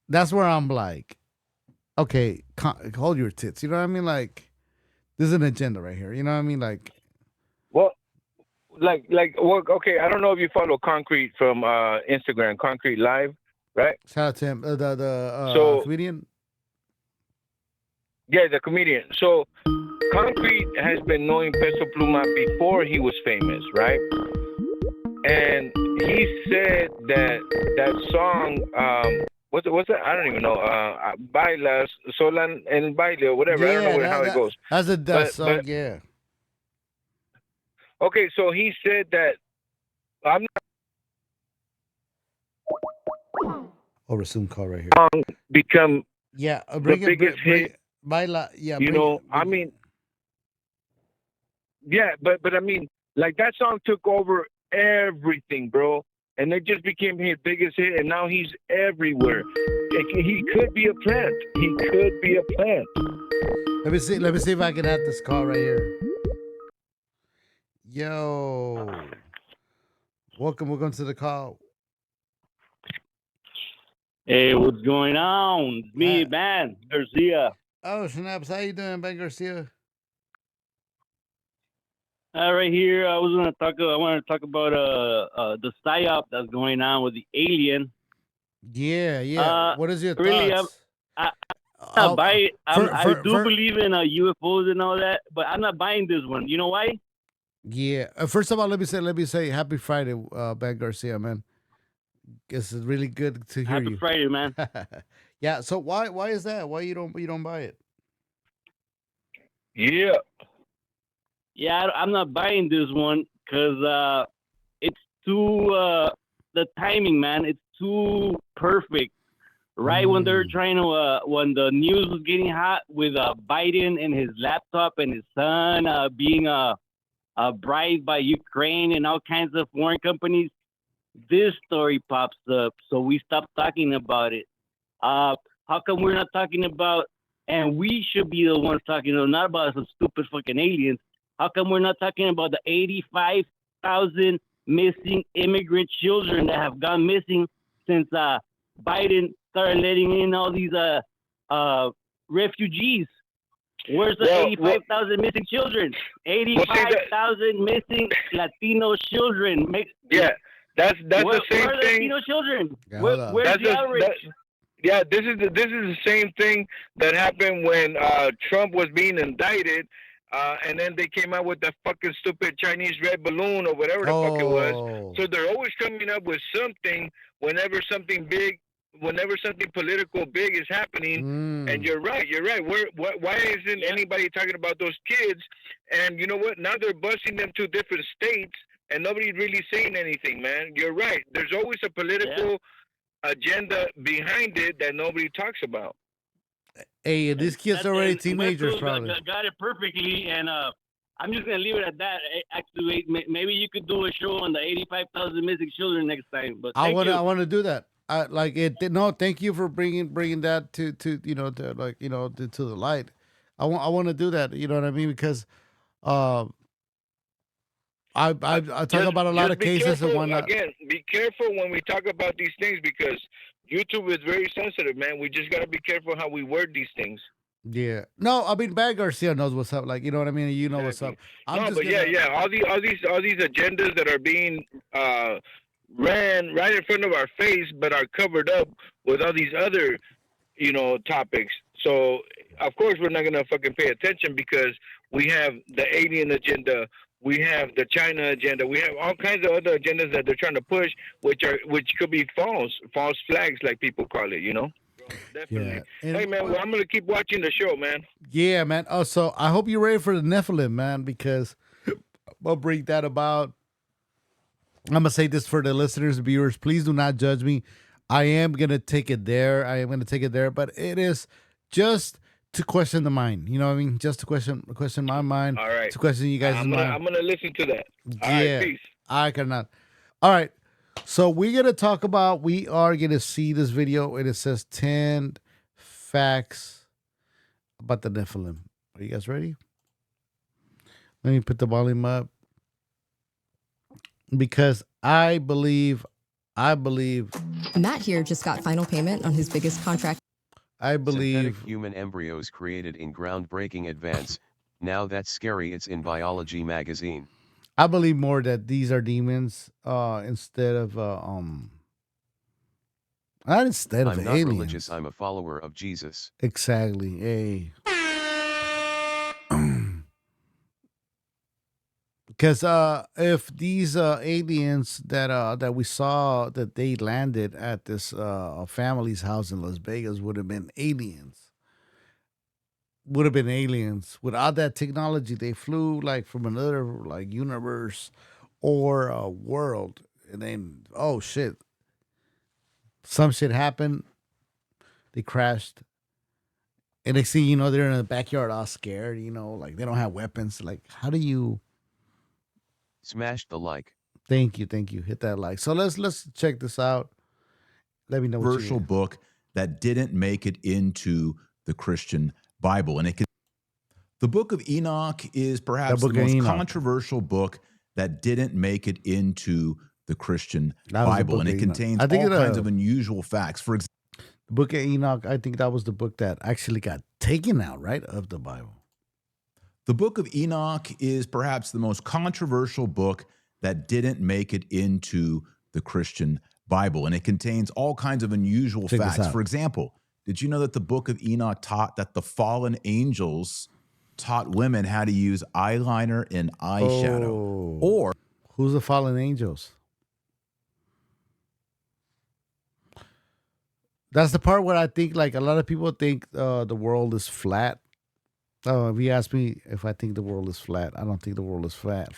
That's where I'm like, okay, hold your tits. You know what I mean? Like, there's an agenda right here. You know what I mean? Like, well, okay. I don't know if you follow Concrete from Instagram, Concrete Live, right? Shout out to him, the comedian. Yeah, the comedian. So Concrete has been knowing Peso Pluma before he was famous, right? And he said that song, what's that? I don't even know. Bailas, Solan en Baile, or whatever. Yeah, I don't know how it goes. That's a death song, yeah. Okay, so he said that I'm not over Zoom call right here. Become the biggest hit. Baila, yeah. I mean, yeah, but I mean, like that song took over everything, bro. And it just became his biggest hit, and now he's everywhere. He could be a plant. He could be a plant. Let me see if I can add this call right here. Yo. Welcome to the call. Hey, what's going on? It's me, Ben Garcia. Oh, snaps. How you doing, Ben Garcia? Right here, I want to talk about the psyop that's going on with the alien. Yeah. What is your really, thoughts? I do believe in UFOs and all that, but I'm not buying this one. You know why? Yeah. First of all, let me say Happy Friday, Ben Garcia, man. It's really good to hear you. Happy Friday, man. Yeah. So why is that? Why you don't buy it? Yeah. Yeah, I'm not buying this one because it's too the timing, man. It's too perfect. Right when they're trying to, when the news was getting hot with Biden and his laptop and his son being bribed by Ukraine and all kinds of foreign companies, this story pops up. So we stopped talking about it. How come we're not talking about? And we should be the ones talking, not about some stupid fucking aliens. How come we're not talking about the 85,000 missing immigrant children that have gone missing since Biden started letting in all these refugees? Where's the 85,000 missing children? 85,000 missing Latino children. Yeah, that's the same where thing. Latino children? Where's the outrage? Yeah, this is the same thing that happened when Trump was being indicted. And then they came out with that fucking stupid Chinese red balloon or whatever the fuck it was. So they're always coming up with something whenever something political big is happening. And you're right. Why isn't anybody talking about those kids? And you know what? Now they're busing them to different states, and nobody's really saying anything, man. You're right. There's always a political agenda behind it that nobody talks about. Hey, these kids are already teenagers, probably. Got it perfectly, and I'm just gonna leave it at that. Actually, maybe you could do a show on the 85,000 missing children next time. But I want to do that. Like it. No, thank you for bringing that to the light. I want to do that. You know what I mean? Because uh, I talk about a lot of be cases and careful, whatnot. again, be careful when we talk about these things because YouTube is very sensitive, man. We just got to be careful how we word these things. Yeah. No, I mean, Bad Garcia knows what's up. Like, you know what I mean? You know what's up. I'm No, just but gonna, yeah. All these agendas that are being ran right in front of our face, but are covered up with all these other, topics. So of course we're not gonna fucking pay attention because we have the alien agenda, we have the China agenda, we have all kinds of other agendas that they're trying to push, which could be false flags, like people call it. Definitely. Yeah. Hey man, well, I'm gonna keep watching the show, man. Yeah, man. Oh, so I hope you're ready for the Nephilim, man, because I'll bring that about. I'm gonna say this for the listeners, viewers. Please do not judge me. I am gonna take it there. But it is just to question the mind. You know what I mean? Just to question my mind. All right. To question you guys' I'm mind. gonna listen to that. All Yeah. right, peace. I cannot. All right. So we are gonna see this video, and it says 10 facts about the Nephilim. Are you guys ready? Let me put the volume up. Because I believe Matt here just got final payment on his biggest contract. I believe Synthetic human embryos created in groundbreaking advance. Now that's scary. It's in Biology magazine. I believe more that these are demons instead of not instead of I'm not aliens. religious. I'm a follower of Jesus. Exactly. Hey. Because if these aliens that we saw that they landed at this family's house in Las Vegas would have been aliens. Without that technology, they flew like from another like universe or a world, and then oh shit, some shit happened. They crashed, and they see they're in the backyard all scared. Like they don't have weapons. Like how do you? Smash the like. Thank you. Hit that like. So let's check this out. Let me know what controversial book that didn't make it into the Christian Bible, and the Book of Enoch is perhaps the most controversial book that didn't make it into the Christian Bible, and it contains all kinds of unusual facts. For example, the Book of Enoch, I think that was the book that actually got taken out, right, of the Bible. The Book of Enoch is perhaps the most controversial book that didn't make it into the Christian Bible, and it contains all kinds of unusual facts. For example, did you know that the Book of Enoch taught that the fallen angels taught women how to use eyeliner and eyeshadow? Oh. Or who's the fallen angels? That's the part where I think like a lot of people think the world is flat. If you ask me if I think the world is flat, I don't think the world is flat.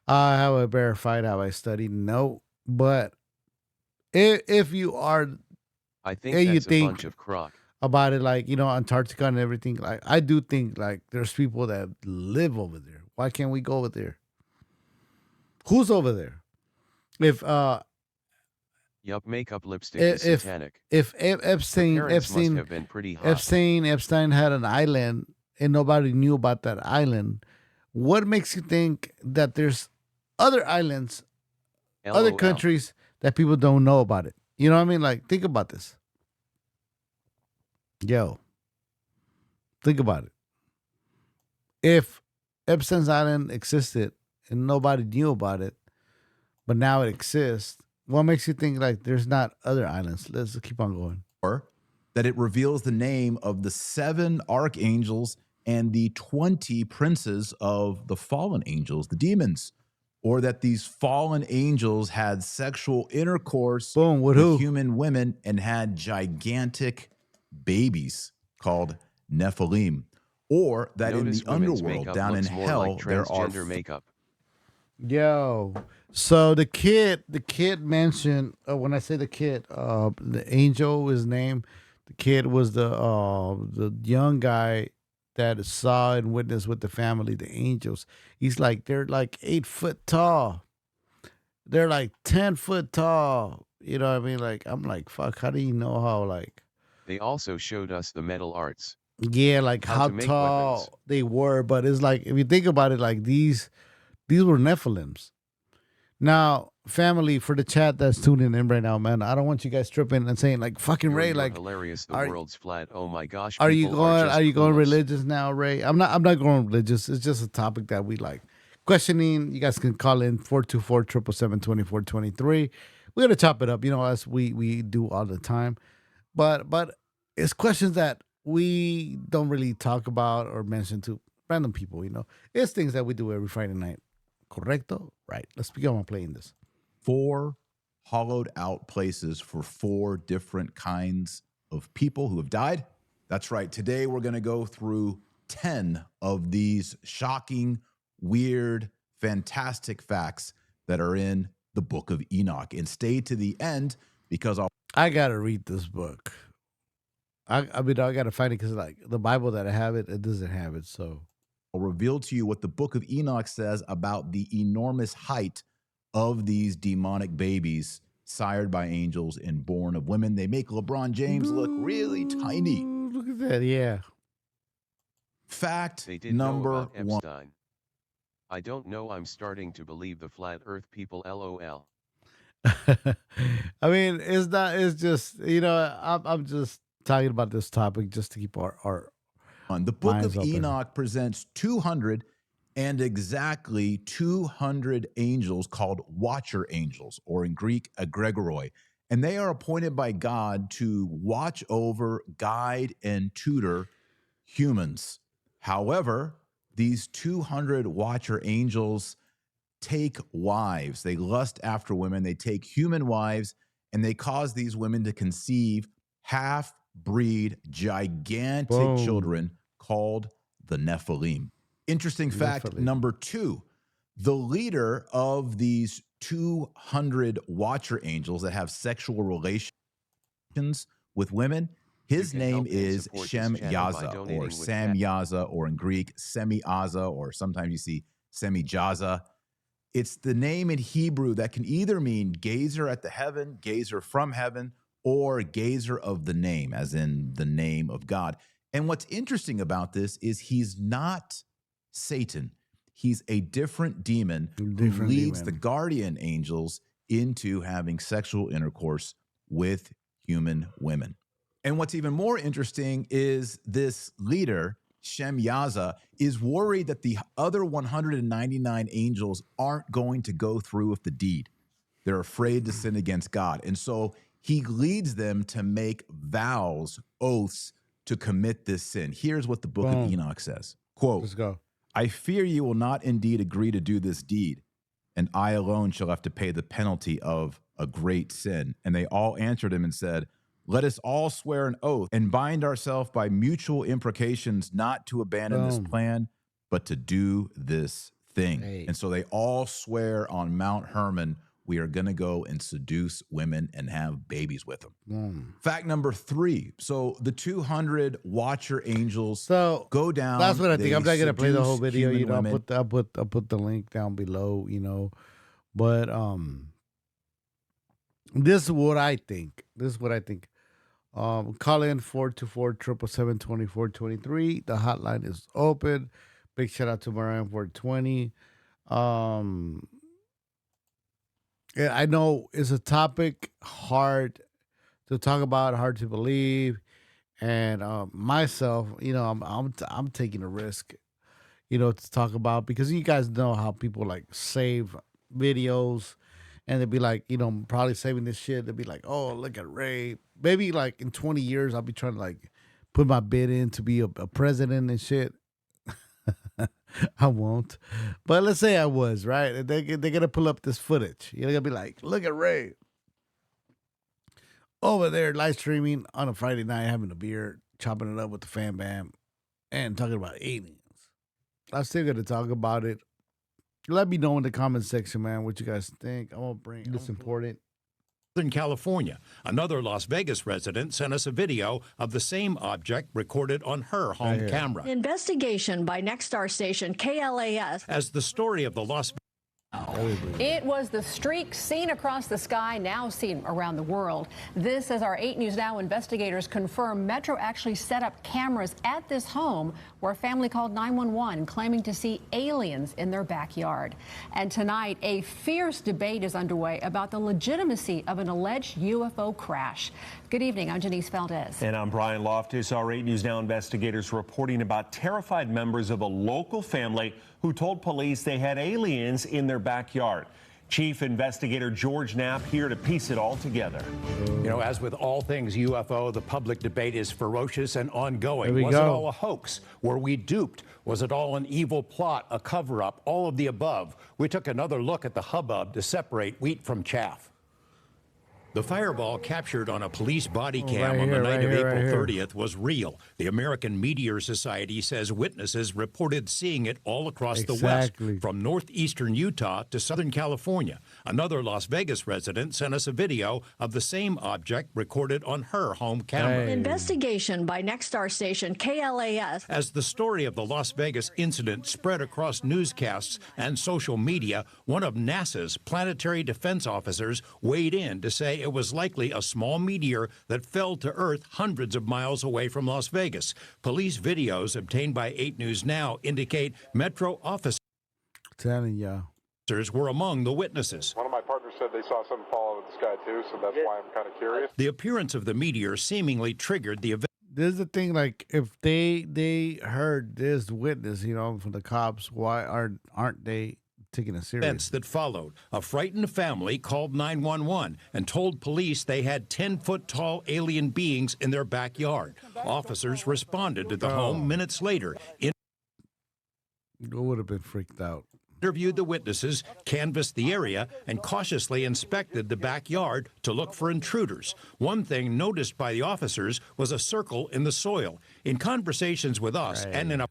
Have I verified? Have I studied? No. But if you are, I think that's a bunch of crock. About it, like Antarctica and everything. Like I do think like there's people that live over there. Why can't we go over there? Who's over there? If Yup, makeup lipstick is satanic. If Epstein must have been pretty hot. Epstein had an island and nobody knew about that island, what makes you think that there's other islands, other countries that people don't know about it? You know what I mean? Like, think about this. Yo, think about it. If Epstein's Island existed and nobody knew about it, but now it exists, what makes you think like there's not other islands? Let's keep on going. Or that it reveals the name of the 7 archangels and the 20 princes of the fallen angels, the demons. Or that these fallen angels had sexual intercourse with human women and had gigantic babies called Nephilim. Or that in the underworld down in hell like there are makeup. Yo, so the kid mentioned when I say the kid, the angel is named. The kid was the young guy that saw and witnessed with the family, the angels. He's like, they're like 8 foot tall. They're like 10 foot tall. You know what I mean? Like, I'm like, fuck, how do you know how like? They also showed us the metal arts. Yeah, like how to make tall weapons. they were, but it's like if you think about it, like these were Nephilims. Now, family, for the chat that's tuning in right now, man, I don't want you guys tripping and saying like fucking Ray, You're like hilarious. The are world's flat. Oh my gosh. are you People are going just are you going clueless. religious now, Ray? I'm not going religious. It's just a topic that we like questioning. You guys can call in 424-777-2423. We're gonna chop it up, as we do all the time. But it's questions that we don't really talk about or mention to random people, It's things that we do every Friday night. Correcto? Right. Let's begin on playing this. 4 hollowed out places for 4 different kinds of people who have died. That's right. Today we're going to go through 10 of these shocking, weird, fantastic facts that are in the Book of Enoch. And stay to the end because I got to read this book. I got to find it because like the Bible that I have it doesn't have it. So I'll reveal to you what the Book of Enoch says about the enormous height of these demonic babies sired by angels and born of women. They make LeBron James look really tiny. Look at that. Yeah. Fact They did number know about 1. Epstein. I don't know. I'm starting to believe the flat earth people. LOL. I mean, it's just, I'm just talking about this topic just to keep our The Book minds of open. Enoch presents 200 and exactly 200 angels called watcher angels, or in Greek, egregoroi. And they are appointed by God to watch over, guide, and tutor humans. However, these 200 watcher angels take wives. They lust after women. They take human wives, and they cause these women to conceive half-breed, gigantic Boom. children called the Nephilim. Interesting fact Nephilim. number 2, the leader of these 200 watcher angels that have sexual relations with women, his can name help and is support Shem this channel by Yaza, donating or with Sam Yaza, or in Greek, Semi Aza, or sometimes you see Semi Jaza. It's the name in Hebrew that can either mean gazer at the heaven, gazer from heaven, or gazer of the name, as in the name of God. And what's interesting about this is he's not Satan. He's a different demon who leads the guardian angels into having sexual intercourse with human women. And what's even more interesting is this leader, Shem Yaza, is worried that the other 199 angels aren't going to go through with the deed. They're afraid to sin against God. And so he leads them to make vows, oaths, to commit this sin. Here's what the Book of Enoch says. Quote, Let's go. I fear you will not indeed agree to do this deed, and I alone shall have to pay the penalty of a great sin. And they all answered him and said, let us all swear an oath and bind ourselves by mutual imprecations not to abandon this plan, but to do this thing. Hey. And so they all swear on Mount Hermon, we are going to go and seduce women and have babies with them. Fact number 3. So the 200 watcher angels go down. That's what I think. I'm not gonna play the whole seduce video. human women. I'll put the link down below. But this is what I think. Call in 424-777-2423. The hotline is open. Big shout out to Mariah 420. Yeah, I know it's a topic hard to talk about, hard to believe, and myself, I'm taking a risk, to talk about, because you guys know how people like save videos, and they'd be like, probably saving this shit. They'd be like, oh, look at Ray. Maybe like in 20 years, I'll be trying to like put my bid in to be a president and shit. I won't. But let's say I was, right? They're going to pull up this footage. You're going to be like, look at Ray over there live streaming on a Friday night, having a beer, chopping it up with the fam bam, and talking about aliens. I'm still going to talk about it. Let me know in the comment section, man, what you guys think. I'm going to bring this important. In California, another Las Vegas resident sent us a video of the same object recorded on her home camera. Investigation by Nexstar station KLAS. As the story of the Las It was the streak seen across the sky, now seen around the world. This, as our 8 News Now investigators confirm Metro actually set up cameras at this home where a family called 911 claiming to see aliens in their backyard. And tonight, a fierce debate is underway about the legitimacy of an alleged UFO crash. Good evening, I'm Janice Valdez. And I'm Brian Loftus. Our 8 News Now investigators reporting about terrified members of a local family who told police they had aliens in their backyard. Chief Investigator George Knapp here to piece it all together. You know, as with all things UFO, the public debate is ferocious and ongoing. Was it all a hoax? Were we duped? Was it all an evil plot, a cover-up, all of the above? We took another look at the hubbub to separate wheat from chaff. The fireball captured on a police body cam on the night of April 30th was real. The American Meteor Society says witnesses reported seeing it all across the West, from northeastern Utah to Southern California. Another Las Vegas resident sent us a video of the same object recorded on her home camera. An investigation by Nexstar station KLAS. As the story of the Las Vegas incident spread across newscasts and social media, one of NASA's planetary defense officers weighed in to say it was likely a small meteor that fell to Earth hundreds of miles away from Las Vegas. Police videos obtained by 8 News Now indicate Metro officers were among the witnesses. One of my partners said they saw something fall out of the sky too, so that's why I'm kind of curious. The appearance of the meteor seemingly triggered the event. This is the thing, like, if they heard this witness, you know, from the cops, why aren't they taking it serious? Events that followed. A frightened family called 911 and told police they had 10-foot-tall alien beings in their backyard. Officers responded to the home minutes later. Would have been freaked out. Interviewed the witnesses, canvassed the area, and cautiously inspected the backyard to look for intruders. One thing noticed by the officers was a circle in the soil. In conversations with us and in a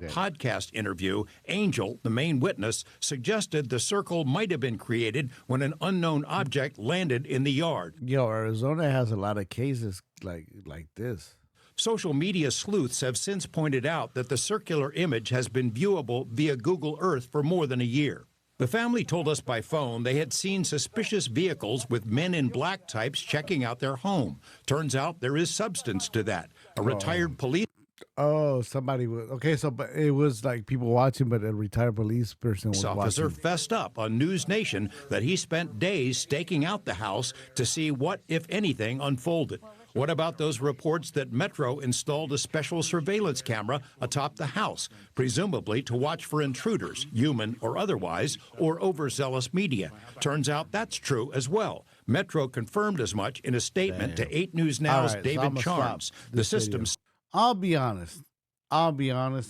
podcast interview, Angel, the main witness, suggested the circle might have been created when an unknown object landed in the yard. Yo, Arizona has a lot of cases like this. Social media sleuths have since pointed out that the circular image has been viewable via Google Earth for more than a year. The family told us by phone they had seen suspicious vehicles with men in black types checking out their home. Turns out there is substance to that. A retired police... Oh, somebody was... Okay, so but it was like people watching, but a retired police person was officer watching. Fessed up on News Nation that he spent days staking out the house to see what, if anything, unfolded. What about those reports that Metro installed a special surveillance camera atop the house, presumably to watch for intruders, human or otherwise, or overzealous media? Turns out that's true as well. Metro confirmed as much in a statement to 8 News Now's David Charms. The system... I'll be honest. I'm gonna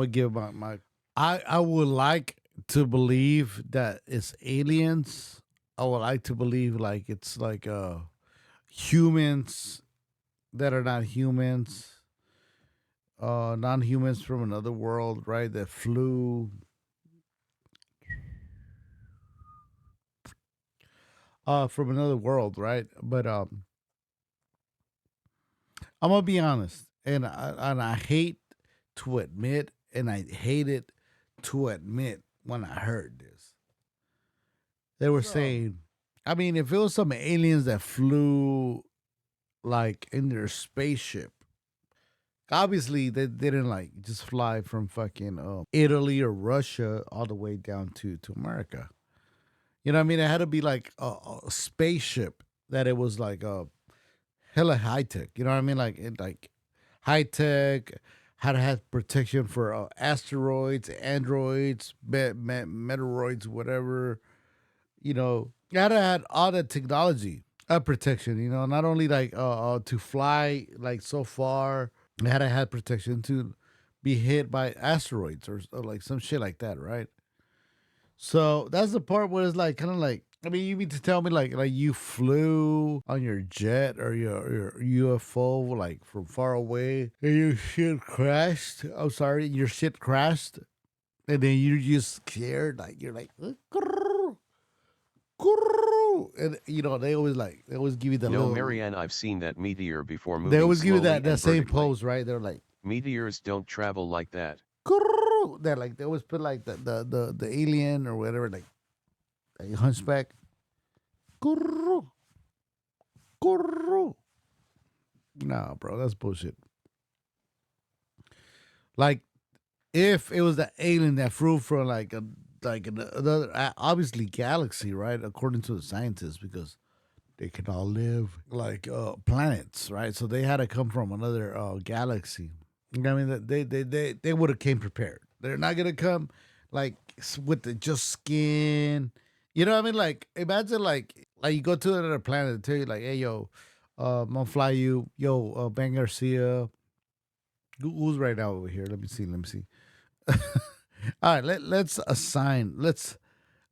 give my I would like to believe that it's aliens. I would like to believe like it's like humans that are not humans. Non-humans from another world, right? That flew from another world, right? But I'm gonna be honest, and I hate to admit, and I hated to admit when I heard this. They were saying, I mean, if it was some aliens that flew like in their spaceship, obviously they didn't like just fly from fucking Italy or Russia all the way down to America. You know what I mean? It had to be like a spaceship that it was like hella high tech, you know what I mean? Like high tech, had to have protection for asteroids, androids, meteoroids, whatever. You know, you had to have all that technology protection. You know, not only like to fly like so far, you had to have protection to be hit by asteroids or like some shit like that, right? So that's the part where it's like kind of like. I mean, you mean to tell me like you flew on your jet or your UFO like from far away and your shit crashed? I'm sorry, your shit crashed, and then you're just scared, like you're like, and you know they always give you the No, little. Marianne, I've seen that meteor before moving. They always give you slowly that and same vertically. pose, right? They're like Meteors don't travel like that. that like they always put like the alien or whatever, like a hunchback. No, bro, that's bullshit. Like, if it was the alien that flew from like another obviously galaxy, right? According to the scientists, because they can all live like planets, right? So they had to come from another galaxy. I mean, they would have came prepared. They're not gonna come like with the just skin. You know what I mean? Like, imagine like you go to another planet and tell you like, hey yo, I'm gonna fly you, yo, Ben Garcia. Who's right now over here? Let me see. All right, let's assign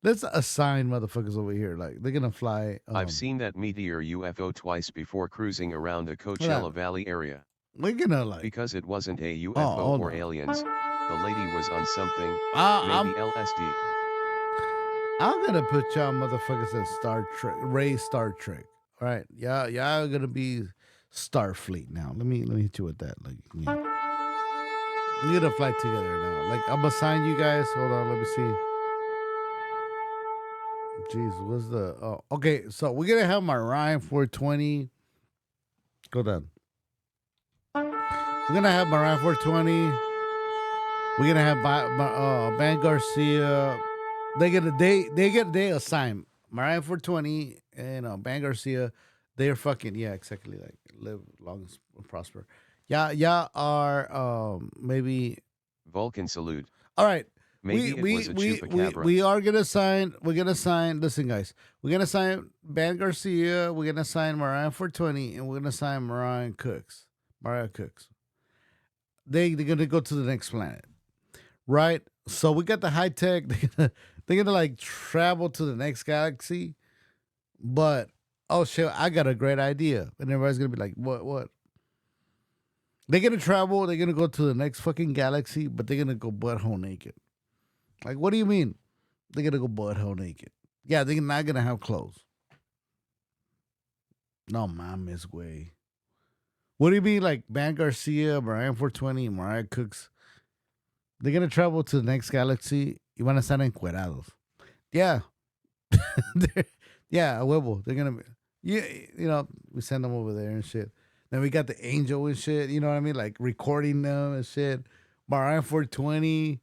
motherfuckers over here. Like, they're gonna fly. I've seen that meteor UFO twice before cruising around the Coachella Valley area. We're gonna like, because it wasn't a UFO or aliens. The lady was on something, maybe LSD. I'm gonna put y'all motherfuckers in Star Trek, Star Trek. All right, y'all gonna be Starfleet now. Let me hit you with that. Like, yeah. We're gonna fly together now. Like, I'm gonna assign you guys. Hold on, let me see. Jeez, what's the? Oh, okay. So we're gonna have my Ryan 420. Hold on. We're gonna have my Ryan 420. We're gonna have Ben Garcia. They assign Mariah 420 and Ben Garcia. They're fucking exactly, like, live long and prosper. Yeah are maybe Vulcan salute. All right. Maybe it was a chupacabra. We are gonna sign. We're gonna sign. Listen, guys. We're gonna sign Ben Garcia. We're gonna sign Mariah 420, and we're gonna sign Mariah Cooks. They're gonna go to the next planet, right? So we got the high tech. They're gonna like travel to the next galaxy, but oh shit, I got a great idea, and everybody's gonna be like, what? They're gonna travel. They're gonna go to the next fucking galaxy, but they're gonna go butthole naked. Like, what do you mean? They're gonna go butthole naked? Yeah, they're not gonna have clothes. No mames, way. What do you mean, like Ben Garcia, Mariah 420, Mariah Cooks? They're gonna travel to the next galaxy. Y van a estar encuerados. Yeah. Yeah, a huevo. They're gonna be, we send them over there and shit. Then we got the angel and shit, you know what I mean? Like, recording them and shit. Mariah 420,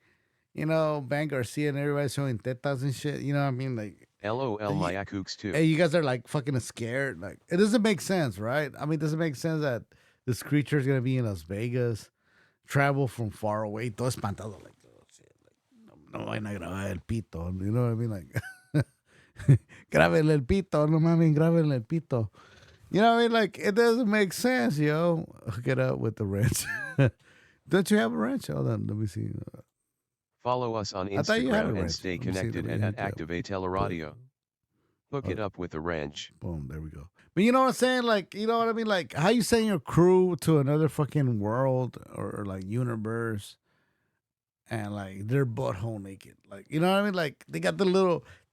Ben Garcia and everybody showing tetas and shit, you know what I mean? Like, LOL, Maya Cooks too. Hey, you guys are like fucking scared. Like, it doesn't make sense, right? I mean, it doesn't make sense that this creature is gonna be in Las Vegas, travel from far away, todo espantado, like, oh shit, like, no vayan a grabar el pito, you know what I mean? Like, grábenle el pito, no mames, grábenle el pito. You know what I mean? Like, it doesn't make sense, yo. Hook it up with the wrench. Don't you have a wrench? Hold on, let me see. Follow us on Instagram and stay connected at Activate Teleradio. Hook it up with the wrench. Boom, there we go. But you know what I'm saying? Like, you know what I mean? Like, how you send your crew to another fucking world or like universe and like they're butthole naked. Like, you know what I mean? Like, they got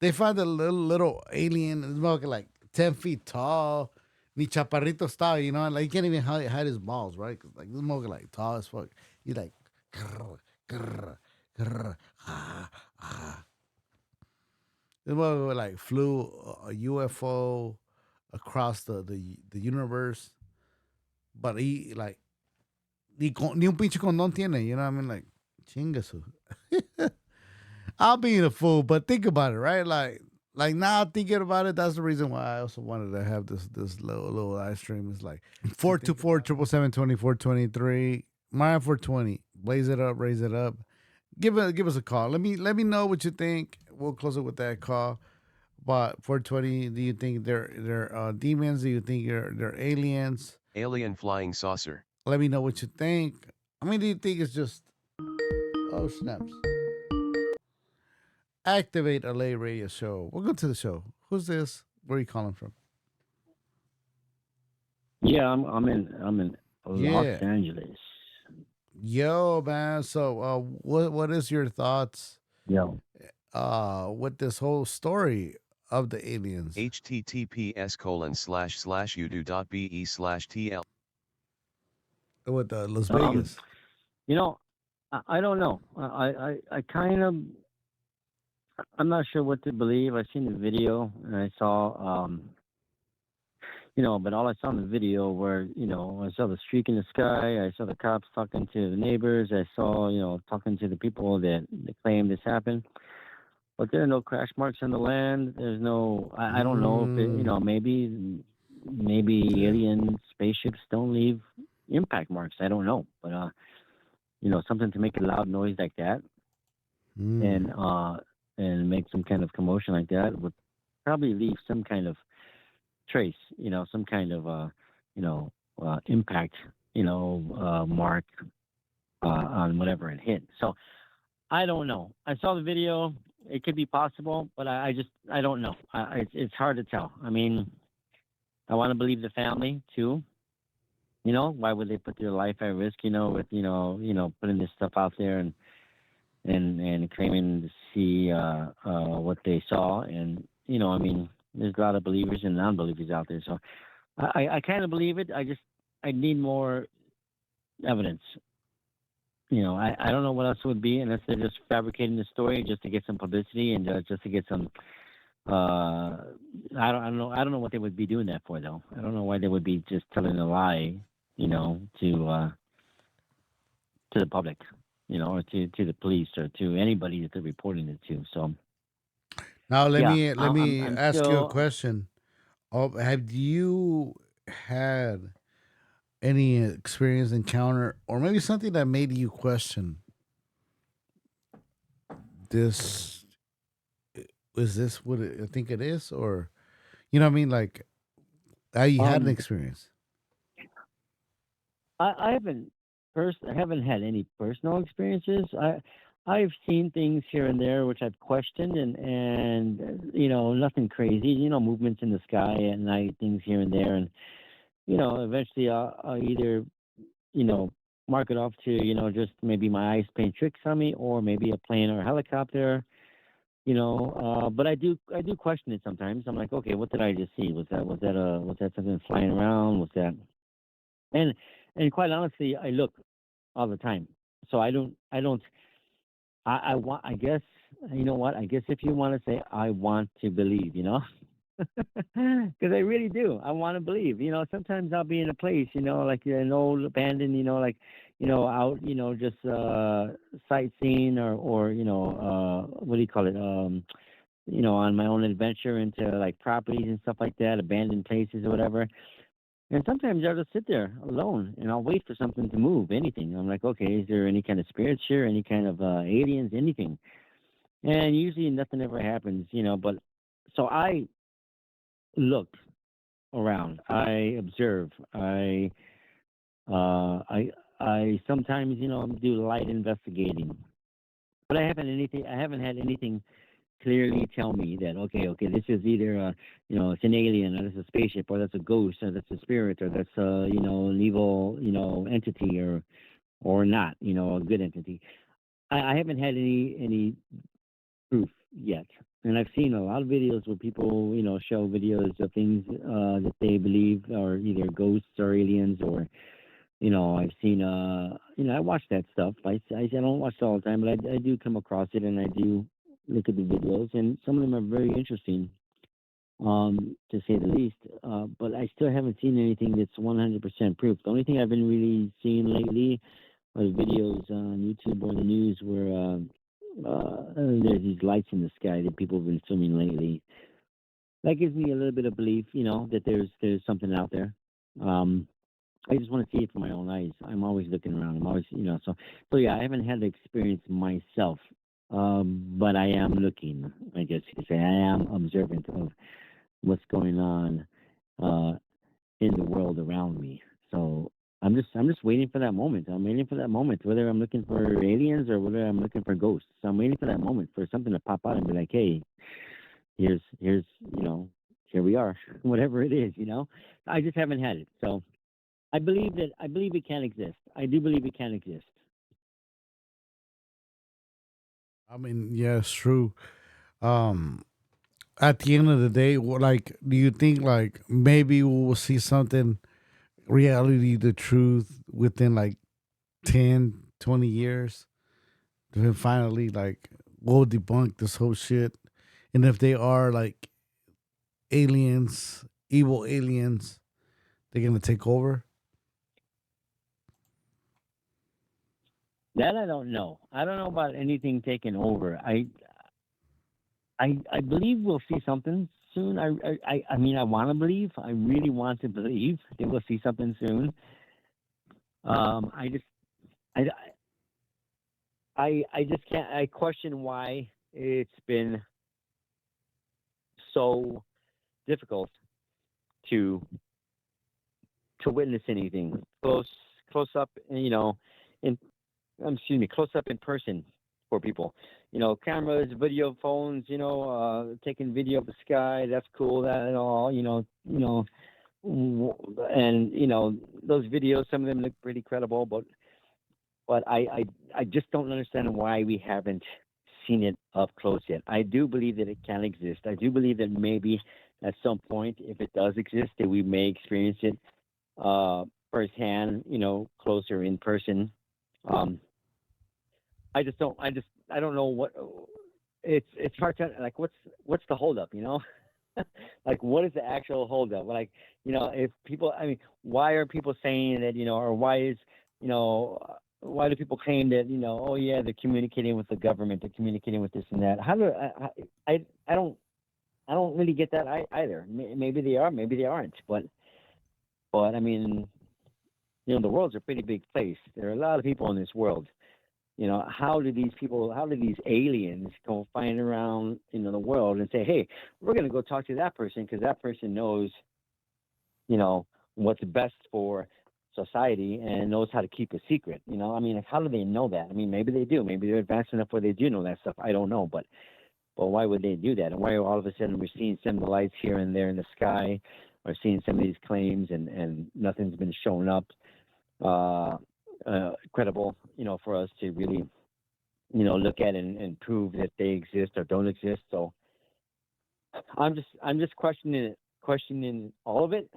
they find the little alien. It's like 10 feet tall. Ni chaparrito style, you know? Like, you can't even hide his balls, right? Cause like, this motherfucker like tall as fuck. He's like, This motherfucker like flew a UFO across the universe, but he like ni un pinche condón tiene, you know what I mean? Like, chingasu. I'm being a fool, but think about it, right? Like now thinking about it, that's the reason why I also wanted to have this little live stream. It's like 424-777-2423, Maya 420, blaze it up, raise it up. Give us a call. Let me know what you think. We'll close it with that call. But 420, do you think they're demons? Do you think they're aliens? Alien flying saucer. Let me know what you think. I mean, do you think it's just snaps? Activate LA Radio Show. Welcome to the show. Who's this? Where are you calling from? Yeah, I'm in Los Angeles. Yo, man. So, what is your thoughts? Yo. With this whole story of the aliens. https://udo.be/tl. With Las Vegas. I don't know. I kind of, I'm not sure what to believe. I seen the video and I saw, but all I saw in the video were, I saw the streak in the sky. I saw the cops talking to the neighbors. I saw, talking to the people that claim this happened. But there are no crash marks on the land. There's no, I don't know if it, maybe alien spaceships don't leave impact marks. I don't know. But, something to make a loud noise like that and make some kind of commotion like that would probably leave some kind of trace, some kind of, impact, mark on whatever it hit. So I don't know. I saw the video. It could be possible, but I don't know. It's hard to tell. I mean, I want to believe the family too. Why would they put their life at risk? With putting this stuff out there and claiming to see what they saw. And I mean, there's a lot of believers and non-believers out there. So I kind of believe it. I need more evidence. I don't know what else it would be unless they're just fabricating the story just to get some publicity and just to get some. I don't know. I don't know what they would be doing that for, though. I don't know why they would be just telling a lie, to the public, or to the police or to anybody that they're reporting it to. So now let me I'm ask you a still, question. Have you had any experience, encounter, or maybe something that made you question this? Is this what I think it is, or what I mean? Like, you had an experience. I haven't had any personal experiences. I've seen things here and there which I've questioned, and nothing crazy. Movements in the sky at night, things here and there, and eventually I'll either mark it off to just maybe my eyes playing tricks on me, or maybe a plane or a helicopter. But I do question it sometimes. I'm like, okay, what did I just see? Was that something flying around? Was that and quite honestly, I look all the time. So I want, I guess, you know what? I guess if you want to say, I want to believe, because I really do. I want to believe, sometimes I'll be in a place, like an old abandoned, out, just sightseeing or what do you call it? On my own adventure into like properties and stuff like that, abandoned places or whatever. And sometimes I'll just sit there alone and I'll wait for something to move, anything. I'm like, okay, is there any kind of spirits here, any kind of aliens, anything? And usually nothing ever happens, but so I look around, I observe, I sometimes, do light investigating, but I haven't had anything clearly tell me that okay, this is either it's an alien, or that's a spaceship, or that's a ghost, or that's a spirit, or that's an evil entity, or not, a good entity. I haven't had any proof yet, and I've seen a lot of videos where people show videos of things that they believe are either ghosts or aliens, or I've seen I watch that stuff. I don't watch it all the time, but I do come across it, and I do look at the videos, and some of them are very interesting, to say the least. But I still haven't seen anything that's 100% proof. The only thing I've been really seeing lately are videos on YouTube or the news where there's these lights in the sky that people have been filming lately. That gives me a little bit of belief, that there's something out there. I just want to see it for my own eyes. I'm always looking around. I'm always, so yeah, I haven't had the experience myself. But I am looking, I guess you could say. I am observant of what's going on in the world around me. So I'm just waiting for that moment. I'm waiting for that moment, whether I'm looking for aliens or whether I'm looking for ghosts. So I'm waiting for that moment for something to pop out and be like, hey, here's here we are, whatever it is. I just haven't had it. So I believe it can exist. I do believe it can exist. I mean, yeah, it's true. At the end of the day, do you think like maybe we'll see something, reality, the truth within like 10, 20 years? then finally, like, we'll debunk this whole shit. And if they are like aliens, evil aliens, they're gonna take over. That I don't know. I don't know about anything taking over. I believe we'll see something soon. I mean, I want to believe. I really want to believe that we'll see something soon. I just I just can't. I question why it's been so difficult to witness anything close up. You know, in close up in person for people. You know, cameras, video phones. You know, taking video of the sky. That's cool. That and all. You know, and you know those videos. Some of them look pretty credible, but I just don't understand why we haven't seen it up close yet. I do believe that it can exist. I do believe that maybe at some point, if it does exist, that we may experience it firsthand. You know, closer in person. I don't know what it's hard to like. What's the holdup? You know, like what is the actual holdup? Like, you know, if people, I mean, why are people saying that? You know, or why is, you know, why do people claim that? You know, oh yeah, they're communicating with the government, they're communicating with this and that. How do I don't really get that either. Maybe they are, maybe they aren't. But I mean, you know, the world's a pretty big place. There are a lot of people in this world. You know, how do these aliens go flying around, you know, the world and say, hey, we're going to go talk to that person because that person knows, you know, what's best for society and knows how to keep a secret. You know, I mean, how do they know that? I mean, maybe they do. Maybe they're advanced enough where they do know that stuff. I don't know, but why would they do that? And why all of a sudden we're seeing some of the lights here and there in the sky, or seeing some of these claims and nothing's been shown up credible, you know, for us to really, you know, look at and prove that they exist or don't exist. So I'm just questioning all of it,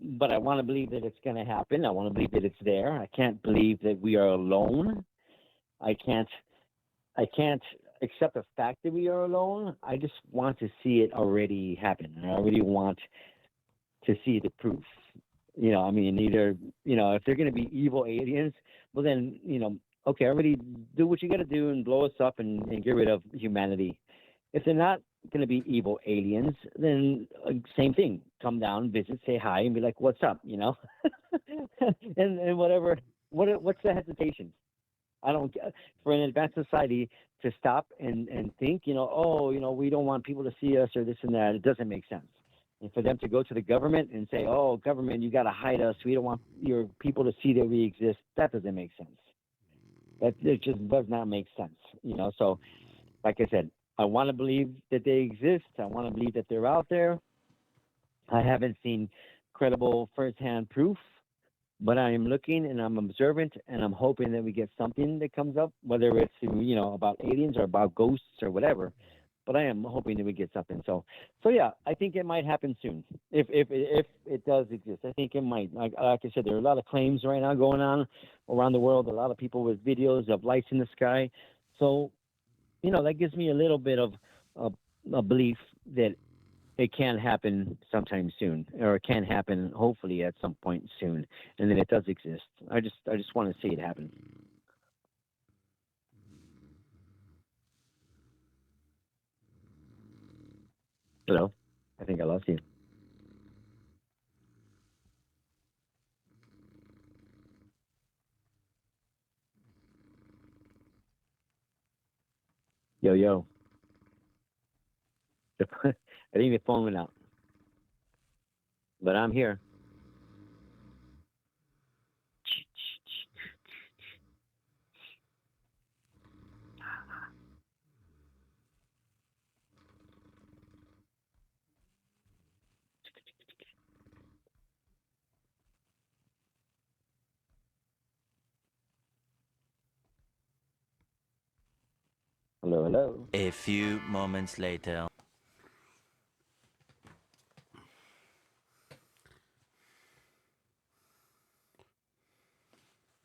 but I want to believe that it's going to happen. I want to believe that it's there. I can't believe that we are alone. I can't accept the fact that we are alone. I just want to see it already happen. I already want to see the proof. You know, I mean, either, you know, if they're going to be evil aliens, well then, you know, okay, already do what you got to do and blow us up and get rid of humanity. If they're not going to be evil aliens, then same thing. Come down, visit, say hi, and be like, "What's up?" You know, and whatever. What's the hesitation? I don't for an advanced society to stop and think, you know, oh, you know, we don't want people to see us or this and that. It doesn't make sense. And for them to go to the government and say, oh, government, you got to hide us. We don't want your people to see that we exist. That doesn't make sense. It just does not make sense, you know. So, like I said, I want to believe that they exist. I want to believe that they're out there. I haven't seen credible firsthand proof, but I am looking and I'm observant and I'm hoping that we get something that comes up, whether it's, you know, about aliens or about ghosts or whatever. But I am hoping that we get something. So yeah, I think it might happen soon. If it does exist, I think it might. Like I said, there are a lot of claims right now going on around the world. A lot of people with videos of lights in the sky. So, you know, that gives me a little bit of a belief that it can happen sometime soon, or it can happen hopefully at some point soon, and that it does exist. I just want to see it happen. Hello, I think I lost you. Yo. I think the phone went out, but I'm here. Hello. A few moments later.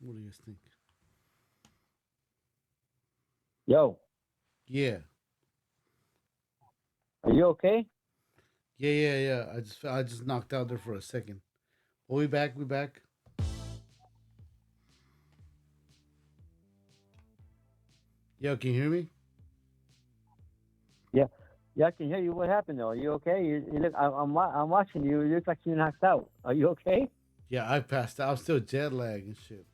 What do you guys think? Yo. Yeah. Are you okay? Yeah. I just knocked out there for a second. Well, we back. Yo, can you hear me? Yeah, I can hear you. What happened though? Are you okay? You look. I'm watching you. You look like you knocked out. Are you okay? Yeah, I passed out. I'm still jet lagged and shit.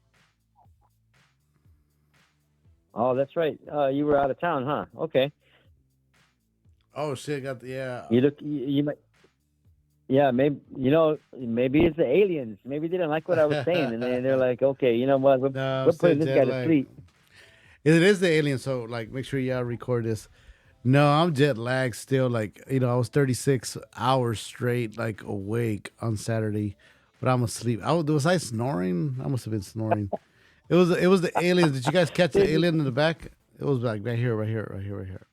Oh, that's right. You were out of town, huh? Okay. Oh shit! Yeah. You look. You might. Yeah, maybe it's the aliens. Maybe they didn't like what I was saying, and they're like, okay, you know what? We're putting this guy to sleep. It is the alien, so like, make sure y'all record this. No, I'm jet lagged still. Like, I was 36 hours straight, like awake on Saturday, but I'm asleep. Was I snoring? I must have been snoring. It was the aliens. Did you guys catch the alien in the back? It was like right here.